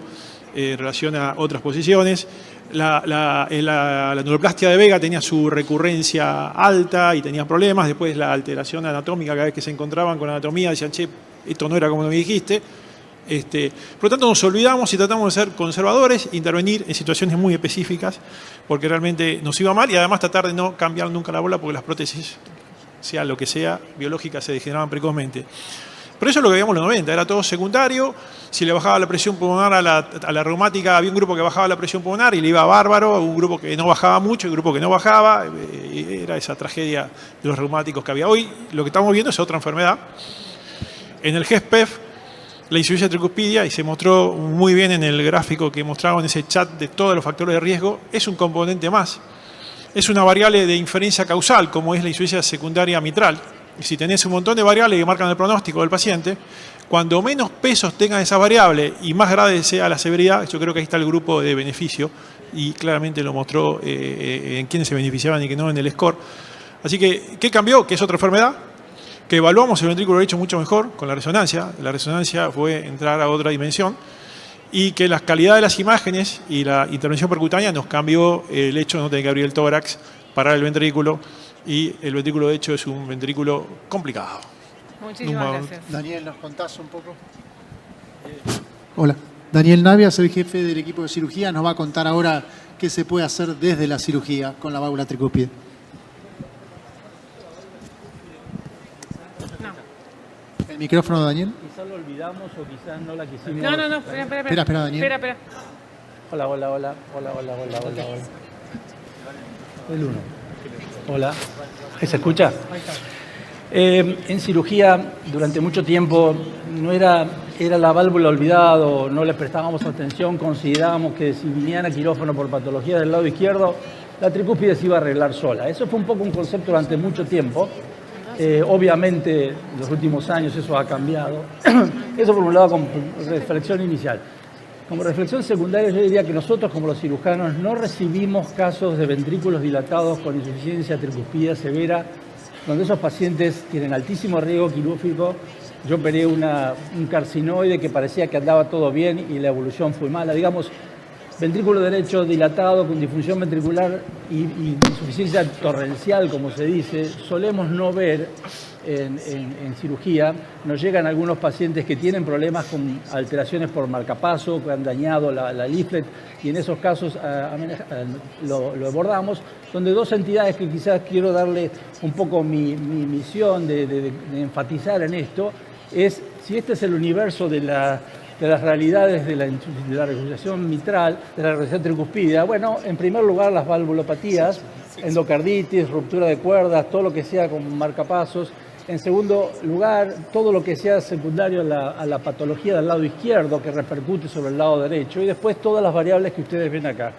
en relación a otras posiciones. La neuroplastia de Vega tenía su recurrencia alta y tenía problemas. Después la alteración anatómica, cada vez que se encontraban con anatomía, decían, che, esto no era como me dijiste. Por lo tanto, nos olvidamos y tratamos de ser conservadores, intervenir en situaciones muy específicas, porque realmente nos iba mal, y además tratar de no cambiar nunca la bola, porque las prótesis, sea lo que sea, biológicas, se degeneraban precozmente. Pero eso es lo que veíamos en los 90, era todo secundario. Si le bajaba la presión pulmonar a la reumática, había un grupo que bajaba la presión pulmonar y le iba bárbaro, un grupo que no bajaba mucho, un grupo que no bajaba. Era esa tragedia de los reumáticos que había. Hoy lo que estamos viendo es otra enfermedad. En el GESPEF, la insuficiencia tricuspidia, y se mostró muy bien en el gráfico que mostraba en ese chat de todos los factores de riesgo, es un componente más. Es una variable de inferencia causal, como es la insuficiencia secundaria mitral. Y si tenés un montón de variables que marcan el pronóstico del paciente, cuando menos pesos tengan esas variables y más grave sea la severidad, yo creo que ahí está el grupo de beneficio, y claramente lo mostró en quiénes se beneficiaban y que no en el score. Así que, ¿qué cambió? Que es otra enfermedad, que evaluamos el ventrículo derecho mucho mejor con la resonancia. La resonancia fue entrar a otra dimensión, y que la calidad de las imágenes y la intervención percutánea nos cambió el hecho de no tener que abrir el tórax, parar el ventrículo, y el ventrículo de hecho es un ventrículo complicado. Muchísimas gracias. Daniel, ¿nos contás un poco? Hola, Daniel Navia, soy jefe del equipo de cirugía. Nos va a contar ahora qué se puede hacer desde la cirugía con la válvula tricúspide. ¿El micrófono, Daniel? Quizás lo olvidamos o quizás no la quisimos. No, espera, Daniel. Espera. Hola. El 1. Hola. ¿Se escucha? En cirugía, durante mucho tiempo, no era la válvula olvidada, no le prestábamos atención, considerábamos que si viniera a quirófano por patología del lado izquierdo, la tricúspide se iba a arreglar sola. Eso fue un poco un concepto durante mucho tiempo. Obviamente, en los últimos años eso ha cambiado. Eso por un lado como reflexión inicial. Como reflexión secundaria, yo diría que nosotros como los cirujanos no recibimos casos de ventrículos dilatados con insuficiencia tricuspida severa, donde esos pacientes tienen altísimo riesgo quirúrgico. Yo operé un carcinoide que parecía que andaba todo bien y la evolución fue mala. Digamos, ventrículo derecho dilatado con disfunción ventricular y insuficiencia torrencial, como se dice, solemos no ver en cirugía. Nos llegan algunos pacientes que tienen problemas con alteraciones por marcapaso, que han dañado la leaflet, y en esos casos lo abordamos, donde dos entidades que quizás quiero darle un poco mi misión de enfatizar en esto, es si este es el universo de las realidades de la regurgitación mitral, de la regurgitación tricuspidea. Bueno, en primer lugar, las valvulopatías, endocarditis, ruptura de cuerdas, todo lo que sea con marcapasos. En segundo lugar, todo lo que sea secundario a la patología del lado izquierdo, que repercute sobre el lado derecho. Y después todas las variables que ustedes ven acá.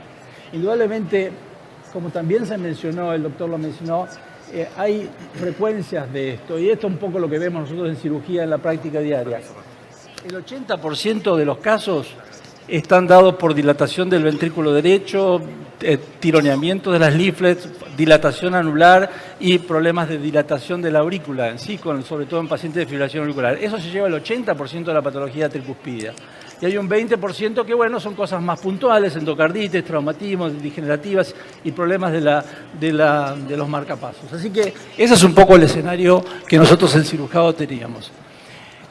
Indudablemente, como también se mencionó, el doctor lo mencionó, hay frecuencias de esto. Y esto es un poco lo que vemos nosotros en cirugía en la práctica diaria. El 80% de los casos están dados por dilatación del ventrículo derecho, tironeamiento de las leaflets, dilatación anular y problemas de dilatación de la aurícula en sí, sobre todo en pacientes de fibrilación auricular. Eso se lleva el 80% de la patología tricuspidea. Y hay un 20% que, bueno, son cosas más puntuales, endocarditis, traumatismos, degenerativas y problemas de los marcapasos. Así que ese es un poco el escenario que nosotros en cirujano teníamos.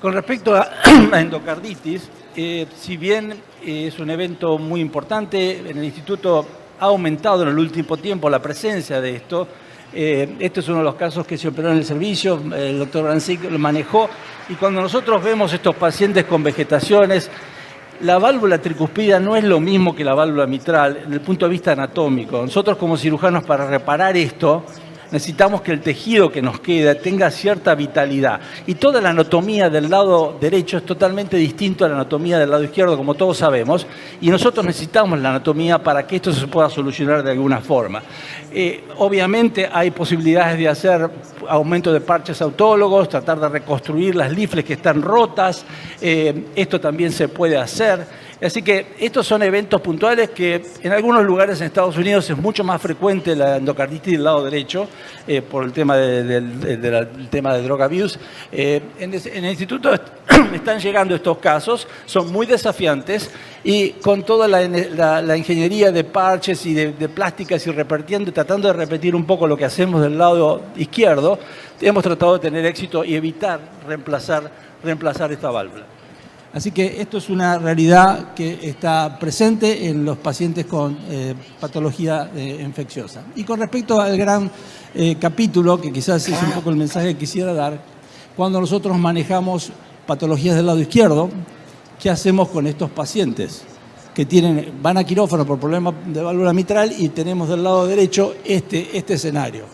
Con respecto a endocarditis, si bien es un evento muy importante, en el instituto ha aumentado en el último tiempo la presencia de esto. Este es uno de los casos que se operó en el servicio, el doctor Rancic lo manejó, y cuando nosotros vemos estos pacientes con vegetaciones, la válvula tricuspidea no es lo mismo que la válvula mitral desde el punto de vista anatómico. Nosotros como cirujanos, para reparar esto, necesitamos que el tejido que nos queda tenga cierta vitalidad. Y toda la anatomía del lado derecho es totalmente distinta a la anatomía del lado izquierdo, como todos sabemos, y nosotros necesitamos la anatomía para que esto se pueda solucionar de alguna forma. Obviamente hay posibilidades de hacer aumento de parches autólogos, tratar de reconstruir las leaflets que están rotas, esto también se puede hacer. Así que estos son eventos puntuales que en algunos lugares en Estados Unidos es mucho más frecuente la endocarditis del lado derecho por el tema del tema de drug abuse. En el instituto están llegando estos casos, son muy desafiantes y con toda la ingeniería de parches y de plásticas y tratando de repetir un poco lo que hacemos del lado izquierdo, hemos tratado de tener éxito y evitar reemplazar esta válvula. Así que esto es una realidad que está presente en los pacientes con patología infecciosa. Y con respecto al gran capítulo, que quizás es un poco el mensaje que quisiera dar, cuando nosotros manejamos patologías del lado izquierdo, ¿qué hacemos con estos pacientes que van a quirófano por problemas de válvula mitral y tenemos del lado derecho este escenario?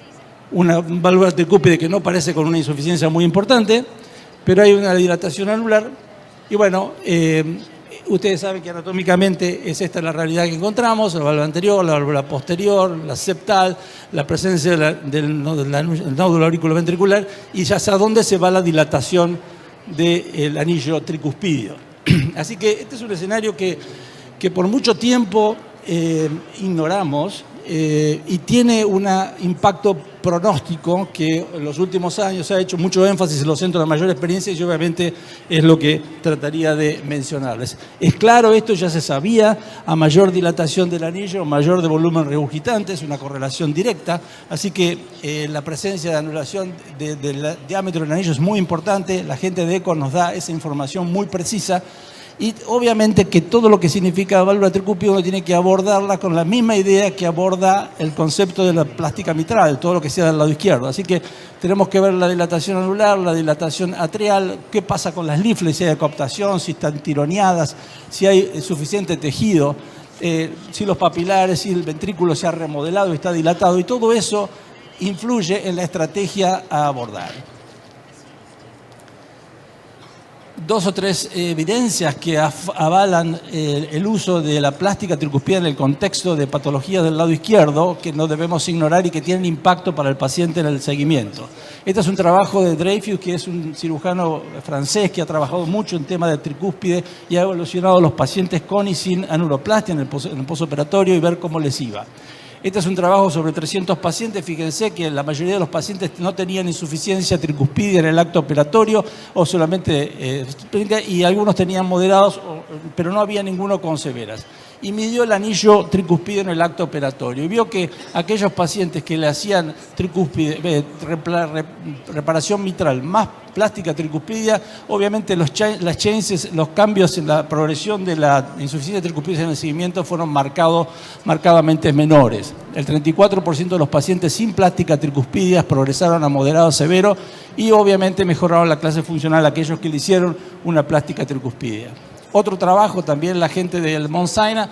Una válvula tricúspide que no parece con una insuficiencia muy importante, pero hay una dilatación anular. Y bueno, ustedes saben que anatómicamente es esta la realidad que encontramos: la válvula anterior, la válvula posterior, la septal, la presencia del nódulo auriculoventricular y ya hacia dónde se va la dilatación del anillo tricuspídeo. Así que este es un escenario que por mucho tiempo ignoramos y tiene un impacto pronóstico que en los últimos años se ha hecho mucho énfasis en los centros de mayor experiencia y obviamente es lo que trataría de mencionarles. Es claro, esto ya se sabía: a mayor dilatación del anillo, mayor de volumen regurgitante, es una correlación directa, así que la presencia de anulación del diámetro del anillo es muy importante. La gente de ECO nos da esa información muy precisa. Y obviamente que todo lo que significa válvula tricúspide uno tiene que abordarla con la misma idea que aborda el concepto de la plástica mitral, todo lo que sea del lado izquierdo. Así que tenemos que ver la dilatación anular, la dilatación atrial, qué pasa con las leaflets, si hay cooptación, si están tironeadas, si hay suficiente tejido, si los papilares, si el ventrículo se ha remodelado y está dilatado, y todo eso influye en la estrategia a abordar. Dos o tres evidencias que avalan el uso de la plástica tricúspide en el contexto de patologías del lado izquierdo, que no debemos ignorar y que tienen impacto para el paciente en el seguimiento. Este es un trabajo de Dreyfus, que es un cirujano francés que ha trabajado mucho en temas de tricúspide y ha evolucionado a los pacientes con y sin anuroplastia en el posoperatorio y ver cómo les iba. Este es un trabajo sobre 300 pacientes. Fíjense que la mayoría de los pacientes no tenían insuficiencia tricuspidea en el acto operatorio o solamente y algunos tenían moderados, pero no había ninguno con severas. y midió el anillo tricuspideo en el acto operatorio. Y vio que aquellos pacientes que le hacían reparación mitral más plástica tricuspidia, obviamente los cambios en la progresión de la insuficiencia tricuspidia en el seguimiento fueron marcadamente menores. El 34% de los pacientes sin plástica tricuspidia progresaron a moderado severo y obviamente mejoraron la clase funcional aquellos que le hicieron una plástica tricuspidia. Otro trabajo también, la gente del Mount Sinai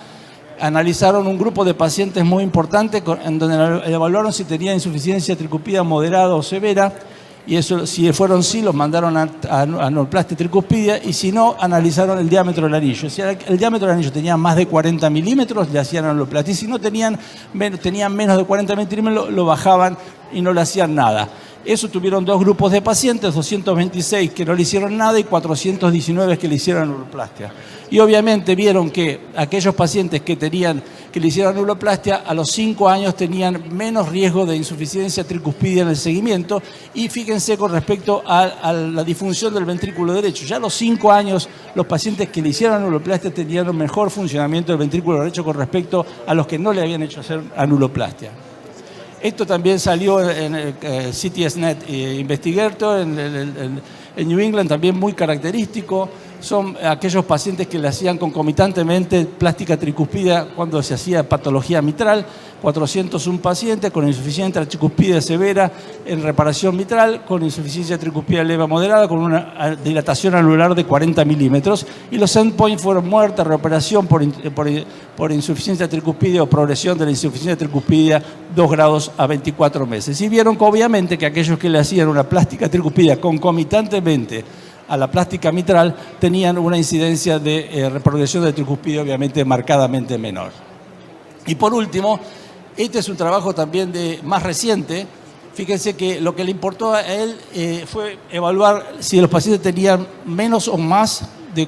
analizaron un grupo de pacientes muy importante en donde evaluaron si tenían insuficiencia tricuspidia moderada o severa, y eso, si fueron sí, los mandaron a anuloplastia tricuspidia, y si no, analizaron el diámetro del anillo. Si el diámetro del anillo tenía más de 40 milímetros, le hacían anuloplastia, y si no tenían menos de 40 milímetros, lo bajaban y no le hacían nada. Eso tuvieron dos grupos de pacientes, 226 que no le hicieron nada y 419 que le hicieron anuloplastia. Y obviamente vieron que aquellos pacientes que le hicieron anuloplastia a los 5 años tenían menos riesgo de insuficiencia tricuspidia en el seguimiento, y fíjense con respecto a la disfunción del ventrículo derecho. Ya a los 5 años los pacientes que le hicieron anuloplastia tenían un mejor funcionamiento del ventrículo derecho con respecto a los que no le habían hecho hacer anuloplastia. Esto también salió en el CTSNet Investigator, en New England, también muy característico. Son aquellos pacientes que le hacían concomitantemente plástica tricuspida cuando se hacía patología mitral. 401 pacientes con insuficiencia tricuspida severa en reparación mitral, con insuficiencia tricuspida leve a moderada, con una dilatación anular de 40 milímetros. Y los endpoints fueron muerte, reoperación por insuficiencia tricuspida o progresión de la insuficiencia tricuspida 2 grados a 24 meses. Y vieron que obviamente que aquellos que le hacían una plástica tricuspida concomitantemente a la plástica mitral tenían una incidencia de reprogresión de tricuspidia obviamente marcadamente menor. Y por último, este es un trabajo también más reciente. Fíjense que lo que le importó a él fue evaluar si los pacientes tenían menos o más de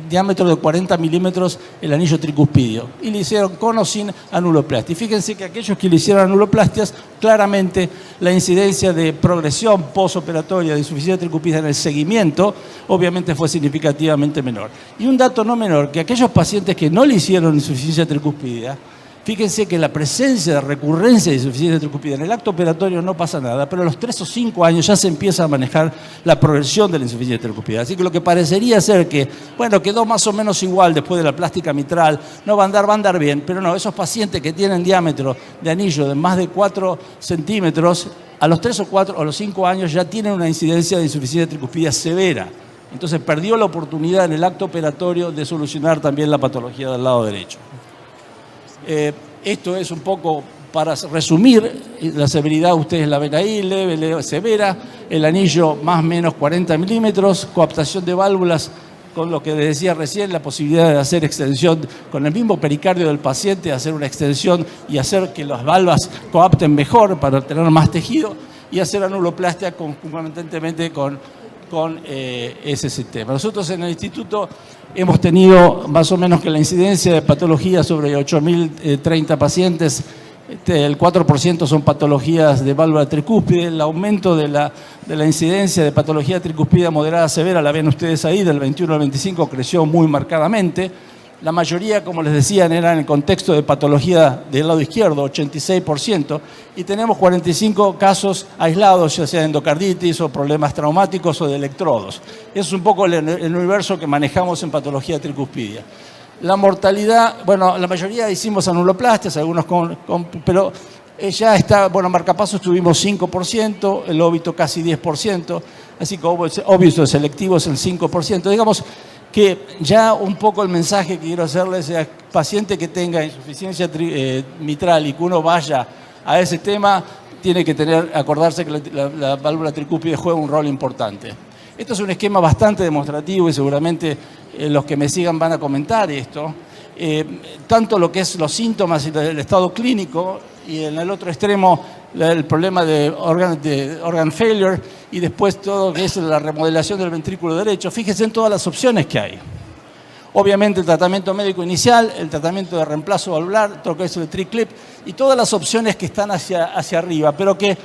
diámetro de 40 milímetros el anillo tricuspidio. Y le hicieron con o sin anuloplastia. Y fíjense que aquellos que le hicieron anuloplastias, claramente la incidencia de progresión postoperatoria de insuficiencia tricuspidia en el seguimiento, obviamente fue significativamente menor. Y un dato no menor, que aquellos pacientes que no le hicieron insuficiencia tricuspidia, fíjense que la presencia de recurrencia de insuficiencia tricuspidia en el acto operatorio no pasa nada, pero a los 3 o 5 años ya se empieza a manejar la progresión de la insuficiencia tricuspidia. Así que lo que parecería ser que, bueno, quedó más o menos igual después de la plástica mitral, no va a andar bien, pero no, esos pacientes que tienen diámetro de anillo de más de 4 centímetros, a los 3 o 4 o los 5 años ya tienen una incidencia de insuficiencia tricuspidia severa. Entonces perdió la oportunidad en el acto operatorio de solucionar también la patología del lado derecho. Esto es un poco para resumir. La severidad ustedes la ven ahí, leve, severa, el anillo más o menos 40 milímetros, coaptación de válvulas con lo que les decía recién, la posibilidad de hacer extensión con el mismo pericardio del paciente, hacer una extensión y hacer que las valvas coapten mejor para tener más tejido, y hacer anuloplastia concomitantemente con ese sistema. Nosotros en el instituto hemos tenido más o menos que la incidencia de patologías sobre 8.030 pacientes, el 4% son patologías de válvula tricúspide. El aumento de la incidencia de patología tricuspida moderada severa, la ven ustedes ahí, del 21 al 25 creció muy marcadamente. La mayoría, como les decían, era en el contexto de patología del lado izquierdo, 86%, y tenemos 45 casos aislados, ya sea endocarditis o problemas traumáticos o de electrodos. Eso es un poco el universo que manejamos en patología tricuspidia. La mortalidad, bueno, la mayoría hicimos anuloplastias, algunos pero ya está, bueno, marcapasos tuvimos 5%, el óbito casi 10%, así que óbitos selectivos el 5%, digamos que ya un poco el mensaje que quiero hacerles es: paciente que tenga insuficiencia mitral y que uno vaya a ese tema, tiene que acordarse que la válvula tricúspide juega un rol importante. Esto es un esquema bastante demostrativo y seguramente los que me sigan van a comentar esto. Tanto lo que es los síntomas y el estado clínico, y en el otro extremo el problema de organ failure, y después todo lo que es la remodelación del ventrículo derecho. Fíjense en todas las opciones que hay. Obviamente el tratamiento médico inicial, el tratamiento de reemplazo valvular, todo lo que es el TriClip, y todas las opciones que están hacia arriba, pero que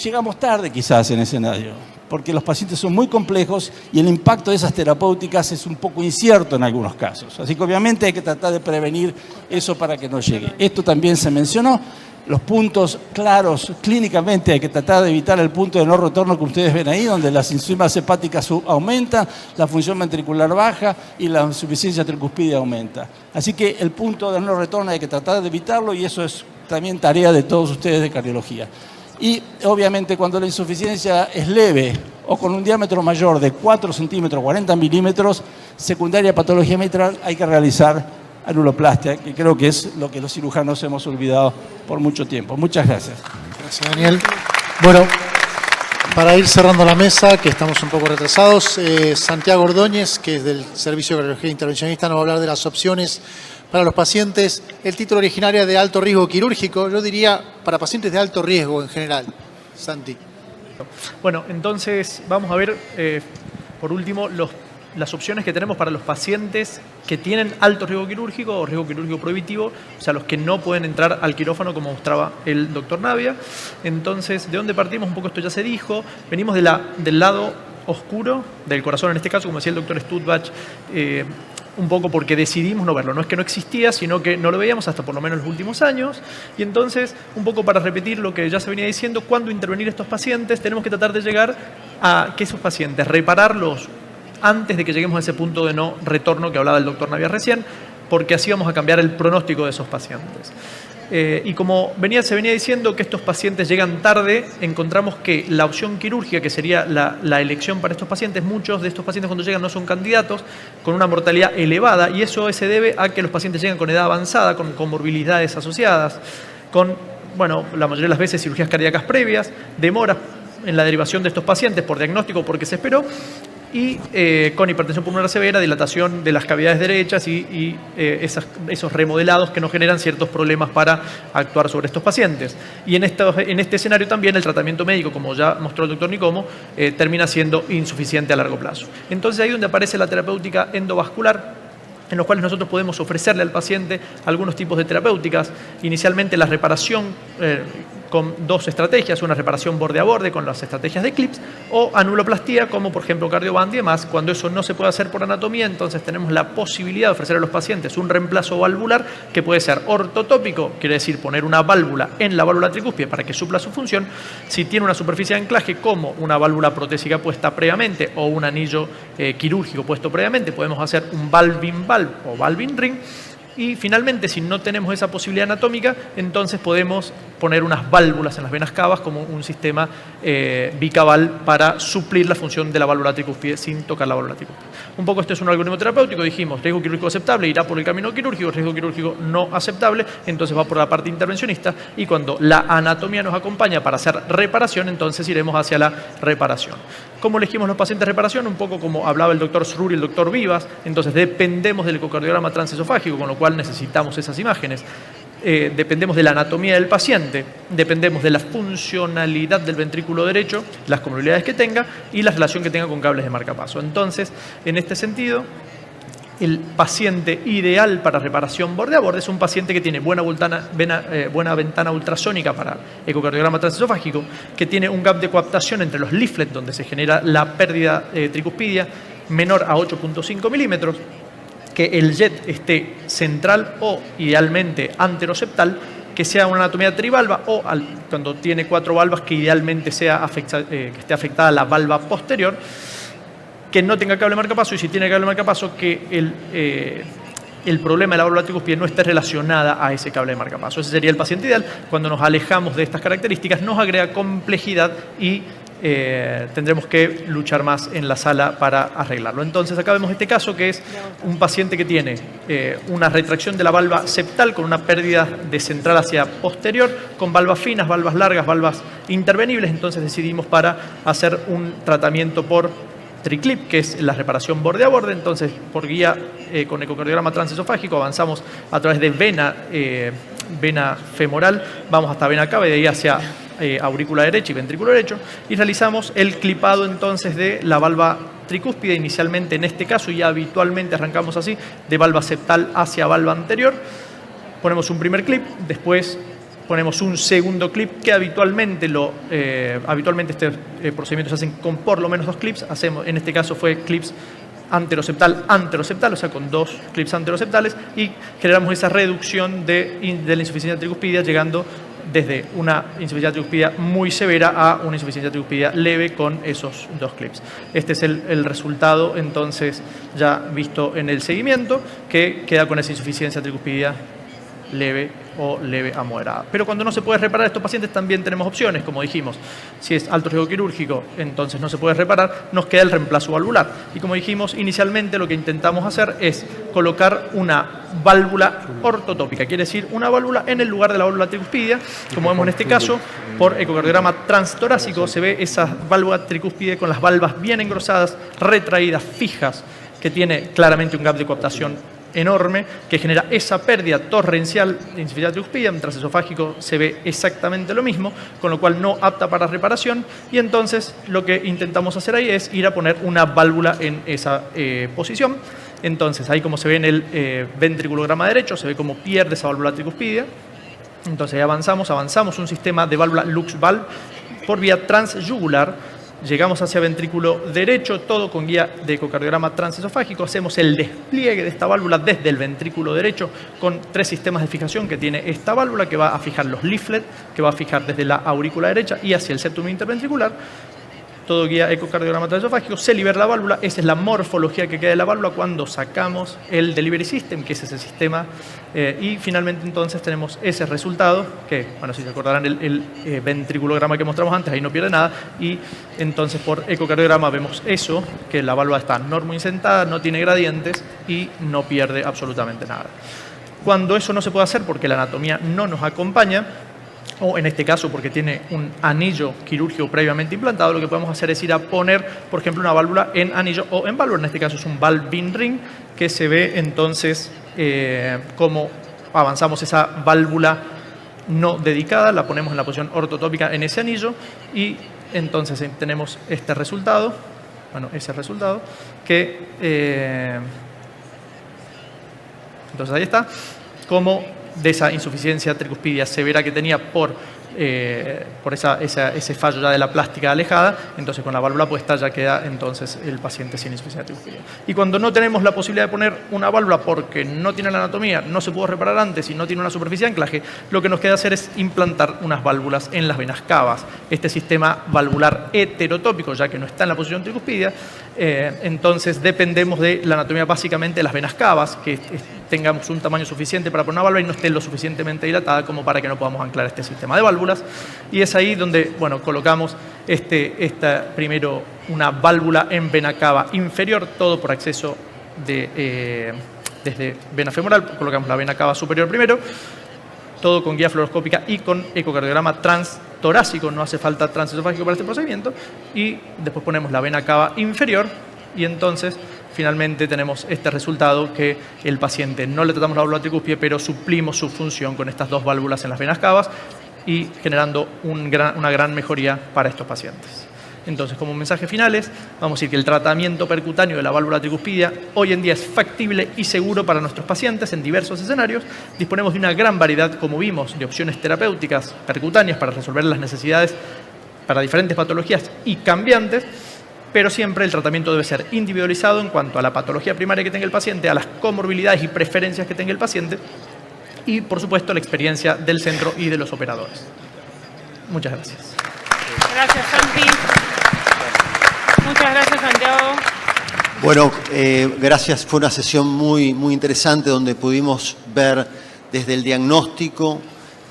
llegamos tarde quizás en ese escenario. porque los pacientes son muy complejos y el impacto de esas terapéuticas es un poco incierto en algunos casos. Así que obviamente hay que tratar de prevenir eso para que no llegue. Esto también se mencionó. Los puntos claros, clínicamente hay que tratar de evitar el punto de no retorno que ustedes ven ahí, donde las enzimas hepáticas aumentan, la función ventricular baja y la insuficiencia tricuspidea aumenta. Así que el punto de no retorno hay que tratar de evitarlo y eso es también tarea de todos ustedes de cardiología. Y obviamente cuando la insuficiencia es leve o con un diámetro mayor de 4 centímetros, 40 milímetros, secundaria patología mitral, hay que realizar anuloplastia, que creo que es lo que los cirujanos hemos olvidado por mucho tiempo. Muchas gracias. Gracias, Daniel. Bueno, para ir cerrando la mesa, que estamos un poco retrasados, Santiago Ordóñez, que es del Servicio de Cardiología Intervencionista, nos va a hablar de las opciones para los pacientes. El título originario es de alto riesgo quirúrgico, yo diría para pacientes de alto riesgo en general. Santi. Bueno, entonces vamos a ver, por último, las opciones que tenemos para los pacientes que tienen alto riesgo quirúrgico o riesgo quirúrgico prohibitivo, o sea, los que no pueden entrar al quirófano, como mostraba el doctor Navia. Entonces, ¿de dónde partimos? Un poco esto ya se dijo. Venimos del lado oscuro del corazón, en este caso, como decía el doctor Stutzbach, un poco porque decidimos no verlo. No es que no existía, sino que no lo veíamos hasta por lo menos los últimos años. Y entonces, un poco para repetir lo que ya se venía diciendo, cuando intervenir estos pacientes, tenemos que tratar de llegar a que esos pacientes, repararlos antes de que lleguemos a ese punto de no retorno que hablaba el doctor Navia recién, porque así vamos a cambiar el pronóstico de esos pacientes. Y como se venía diciendo que estos pacientes llegan tarde, encontramos que la opción quirúrgica, que sería la elección para estos pacientes, muchos de estos pacientes cuando llegan no son candidatos, con una mortalidad elevada, y eso se debe a que los pacientes llegan con edad avanzada, con comorbilidades asociadas, con, bueno, la mayoría de las veces cirugías cardíacas previas, demoras en la derivación de estos pacientes por diagnóstico porque se esperó, y con hipertensión pulmonar severa, dilatación de las cavidades derechas y esos remodelados que nos generan ciertos problemas para actuar sobre estos pacientes. Y en este escenario también el tratamiento médico, como ya mostró el doctor Nicomo, termina siendo insuficiente a largo plazo. Entonces ahí donde aparece la terapéutica endovascular, en los cuales nosotros podemos ofrecerle al paciente algunos tipos de terapéuticas. Inicialmente la reparación con dos estrategias, una reparación borde a borde con las estrategias de CLIPS o anuloplastía como por ejemplo cardioband y demás. Cuando eso no se puede hacer por anatomía, entonces tenemos la posibilidad de ofrecer a los pacientes un reemplazo valvular que puede ser ortotópico, quiere decir poner una válvula en la válvula tricúspide para que supla su función. Si tiene una superficie de anclaje como una válvula protésica puesta previamente o un anillo quirúrgico puesto previamente, podemos hacer un valve-in-valve o valve-in-ring. Y finalmente, si no tenemos esa posibilidad anatómica, entonces podemos poner unas válvulas en las venas cavas como un sistema bicaval para suplir la función de la válvula tricúspide sin tocar la válvula tricúspide. Un poco esto es un algoritmo terapéutico, dijimos, riesgo quirúrgico aceptable irá por el camino quirúrgico, riesgo quirúrgico no aceptable, entonces va por la parte intervencionista, y cuando la anatomía nos acompaña para hacer reparación, entonces iremos hacia la reparación. ¿Cómo elegimos los pacientes de reparación? Un poco como hablaba el doctor Srur y el doctor Vivas, entonces dependemos del ecocardiograma transesofágico, con lo cual necesitamos esas imágenes. Dependemos de la anatomía del paciente, dependemos de la funcionalidad del ventrículo derecho, las comorbilidades que tenga y la relación que tenga con cables de marcapaso. Entonces, en este sentido, el paciente ideal para reparación borde a borde es un paciente que tiene buena ventana ultrasónica para ecocardiograma transesofágico, que tiene un gap de coaptación entre los leaflets, donde se genera la pérdida tricuspidia, menor a 8.5 milímetros, que el jet esté central o idealmente anteroseptal, que sea una anatomía trivalva o cuando tiene 4 valvas que idealmente que esté afectada la valva posterior, que no tenga cable marcapaso, y si tiene cable marcapaso que el problema de la válvula tricuspide no esté relacionada a ese cable de marcapaso. Ese sería el paciente ideal. Cuando nos alejamos de estas características nos agrega complejidad y tendremos que luchar más en la sala para arreglarlo. Entonces acá vemos este caso, que es un paciente que tiene una retracción de la valva septal con una pérdida de central hacia posterior, con valvas finas, valvas largas, valvas intervenibles. Entonces decidimos para hacer un tratamiento por triclip, que es la reparación borde a borde. Entonces por guía con ecocardiograma transesofágico avanzamos a través de vena femoral, vamos hasta vena cava y de ahí hacia aurícula derecha y ventrículo derecho, y realizamos el clipado entonces de la valva tricúspide, inicialmente en este caso, y habitualmente arrancamos así, de valva septal hacia valva anterior. Ponemos un primer clip, después ponemos un segundo clip que habitualmente este procedimiento se hacen con por lo menos 2 clips. En este caso fue clips anteroseptal, o sea, con 2 clips anteroseptales, y generamos esa reducción de la insuficiencia tricuspidia, llegando desde una insuficiencia tricuspidia muy severa a una insuficiencia tricuspidia leve con esos 2 clips. Este es el resultado, entonces, ya visto en el seguimiento, que queda con esa insuficiencia tricuspidia leve o leve a moderada. Pero cuando no se puede reparar estos pacientes también tenemos opciones, como dijimos. Si es alto riesgo quirúrgico, entonces no se puede reparar, nos queda el reemplazo valvular. Y como dijimos inicialmente, lo que intentamos hacer es colocar una válvula ortotópica, quiere decir una válvula en el lugar de la válvula tricuspidia. Como vemos en este caso, por ecocardiograma transtorácico se ve esa válvula tricuspidia con las valvas bien engrosadas, retraídas, fijas, que tiene claramente un gap de coaptación enorme, que genera esa pérdida torrencial de insuficiencia tricuspidia. En transesofágico se ve exactamente lo mismo, con lo cual no apta para reparación, y entonces lo que intentamos hacer ahí es ir a poner una válvula en esa posición. Entonces ahí, como se ve en el ventriculograma derecho, se ve cómo pierde esa válvula tricuspidia. Entonces ahí avanzamos un sistema de válvula LuxValve por vía transyugular. Llegamos hacia ventrículo derecho, todo con guía de ecocardiograma transesofágico. Hacemos el despliegue de esta válvula desde el ventrículo derecho con 3 sistemas de fijación que tiene esta válvula, que va a fijar los leaflets, que va a fijar desde la aurícula derecha y hacia el septum interventricular. Todo guía ecocardiograma transesofágico. Se libera la válvula. Esa es la morfología que queda de la válvula cuando sacamos el delivery system, que es ese sistema. Y finalmente entonces tenemos ese resultado, que, bueno, si se acordarán el ventriculograma que mostramos antes, ahí no pierde nada. Y entonces por ecocardiograma vemos eso, que la válvula está normoincentada, no tiene gradientes y no pierde absolutamente nada. Cuando eso no se puede hacer porque la anatomía no nos acompaña, o en este caso porque tiene un anillo quirúrgico previamente implantado, lo que podemos hacer es ir a poner, por ejemplo, una válvula en anillo o en válvula. En este caso es un valve ring, que se ve entonces cómo avanzamos esa válvula no dedicada, la ponemos en la posición ortotópica en ese anillo, y entonces tenemos este resultado, bueno, ese resultado, que entonces ahí está, como de esa insuficiencia tricuspidia severa que tenía por ese fallo ya de la plástica alejada. Entonces con la válvula puesta ya queda entonces el paciente sin insuficiencia tricuspidia. Y cuando no tenemos la posibilidad de poner una válvula porque no tiene la anatomía, no se pudo reparar antes y no tiene una superficie de anclaje, lo que nos queda hacer es implantar unas válvulas en las venas cavas. Este sistema valvular heterotópico, ya que no está en la posición tricuspidia, entonces dependemos de la anatomía básicamente de las venas cavas, que tengamos un tamaño suficiente para poner una válvula y no esté lo suficientemente dilatada como para que no podamos anclar este sistema de válvulas. Y es ahí donde, bueno, colocamos primero una válvula en vena cava inferior, todo por acceso desde vena femoral. Colocamos la vena cava superior primero, todo con guía fluoroscópica y con ecocardiograma transtorácico, no hace falta transesofágico para este procedimiento, y después ponemos la vena cava inferior, y entonces finalmente tenemos este resultado, que el paciente no le tratamos la válvula tricuspide, pero suplimos su función con estas 2 válvulas en las venas cavas y generando una gran mejoría para estos pacientes. Entonces, como mensaje finales, vamos a decir que el tratamiento percutáneo de la válvula tricuspidia hoy en día es factible y seguro para nuestros pacientes en diversos escenarios. Disponemos de una gran variedad, como vimos, de opciones terapéuticas percutáneas para resolver las necesidades para diferentes patologías y cambiantes, pero siempre el tratamiento debe ser individualizado en cuanto a la patología primaria que tenga el paciente, a las comorbilidades y preferencias que tenga el paciente y, por supuesto, la experiencia del centro y de los operadores. Muchas gracias. Gracias, Santi. Muchas gracias, Santiago. Bueno, gracias. Fue una sesión muy, muy interesante donde pudimos ver desde el diagnóstico,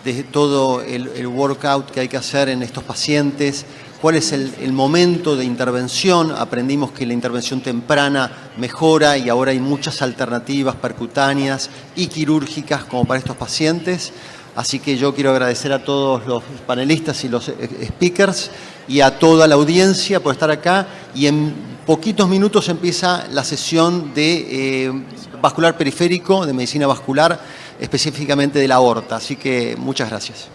desde todo el workout que hay que hacer en estos pacientes, cuál es el momento de intervención. Aprendimos que la intervención temprana mejora y ahora hay muchas alternativas percutáneas y quirúrgicas como para estos pacientes. Así que yo quiero agradecer a todos los panelistas y los speakers y a toda la audiencia por estar acá. Y en poquitos minutos empieza la sesión de vascular periférico, de medicina vascular, específicamente de la aorta. Así que muchas gracias.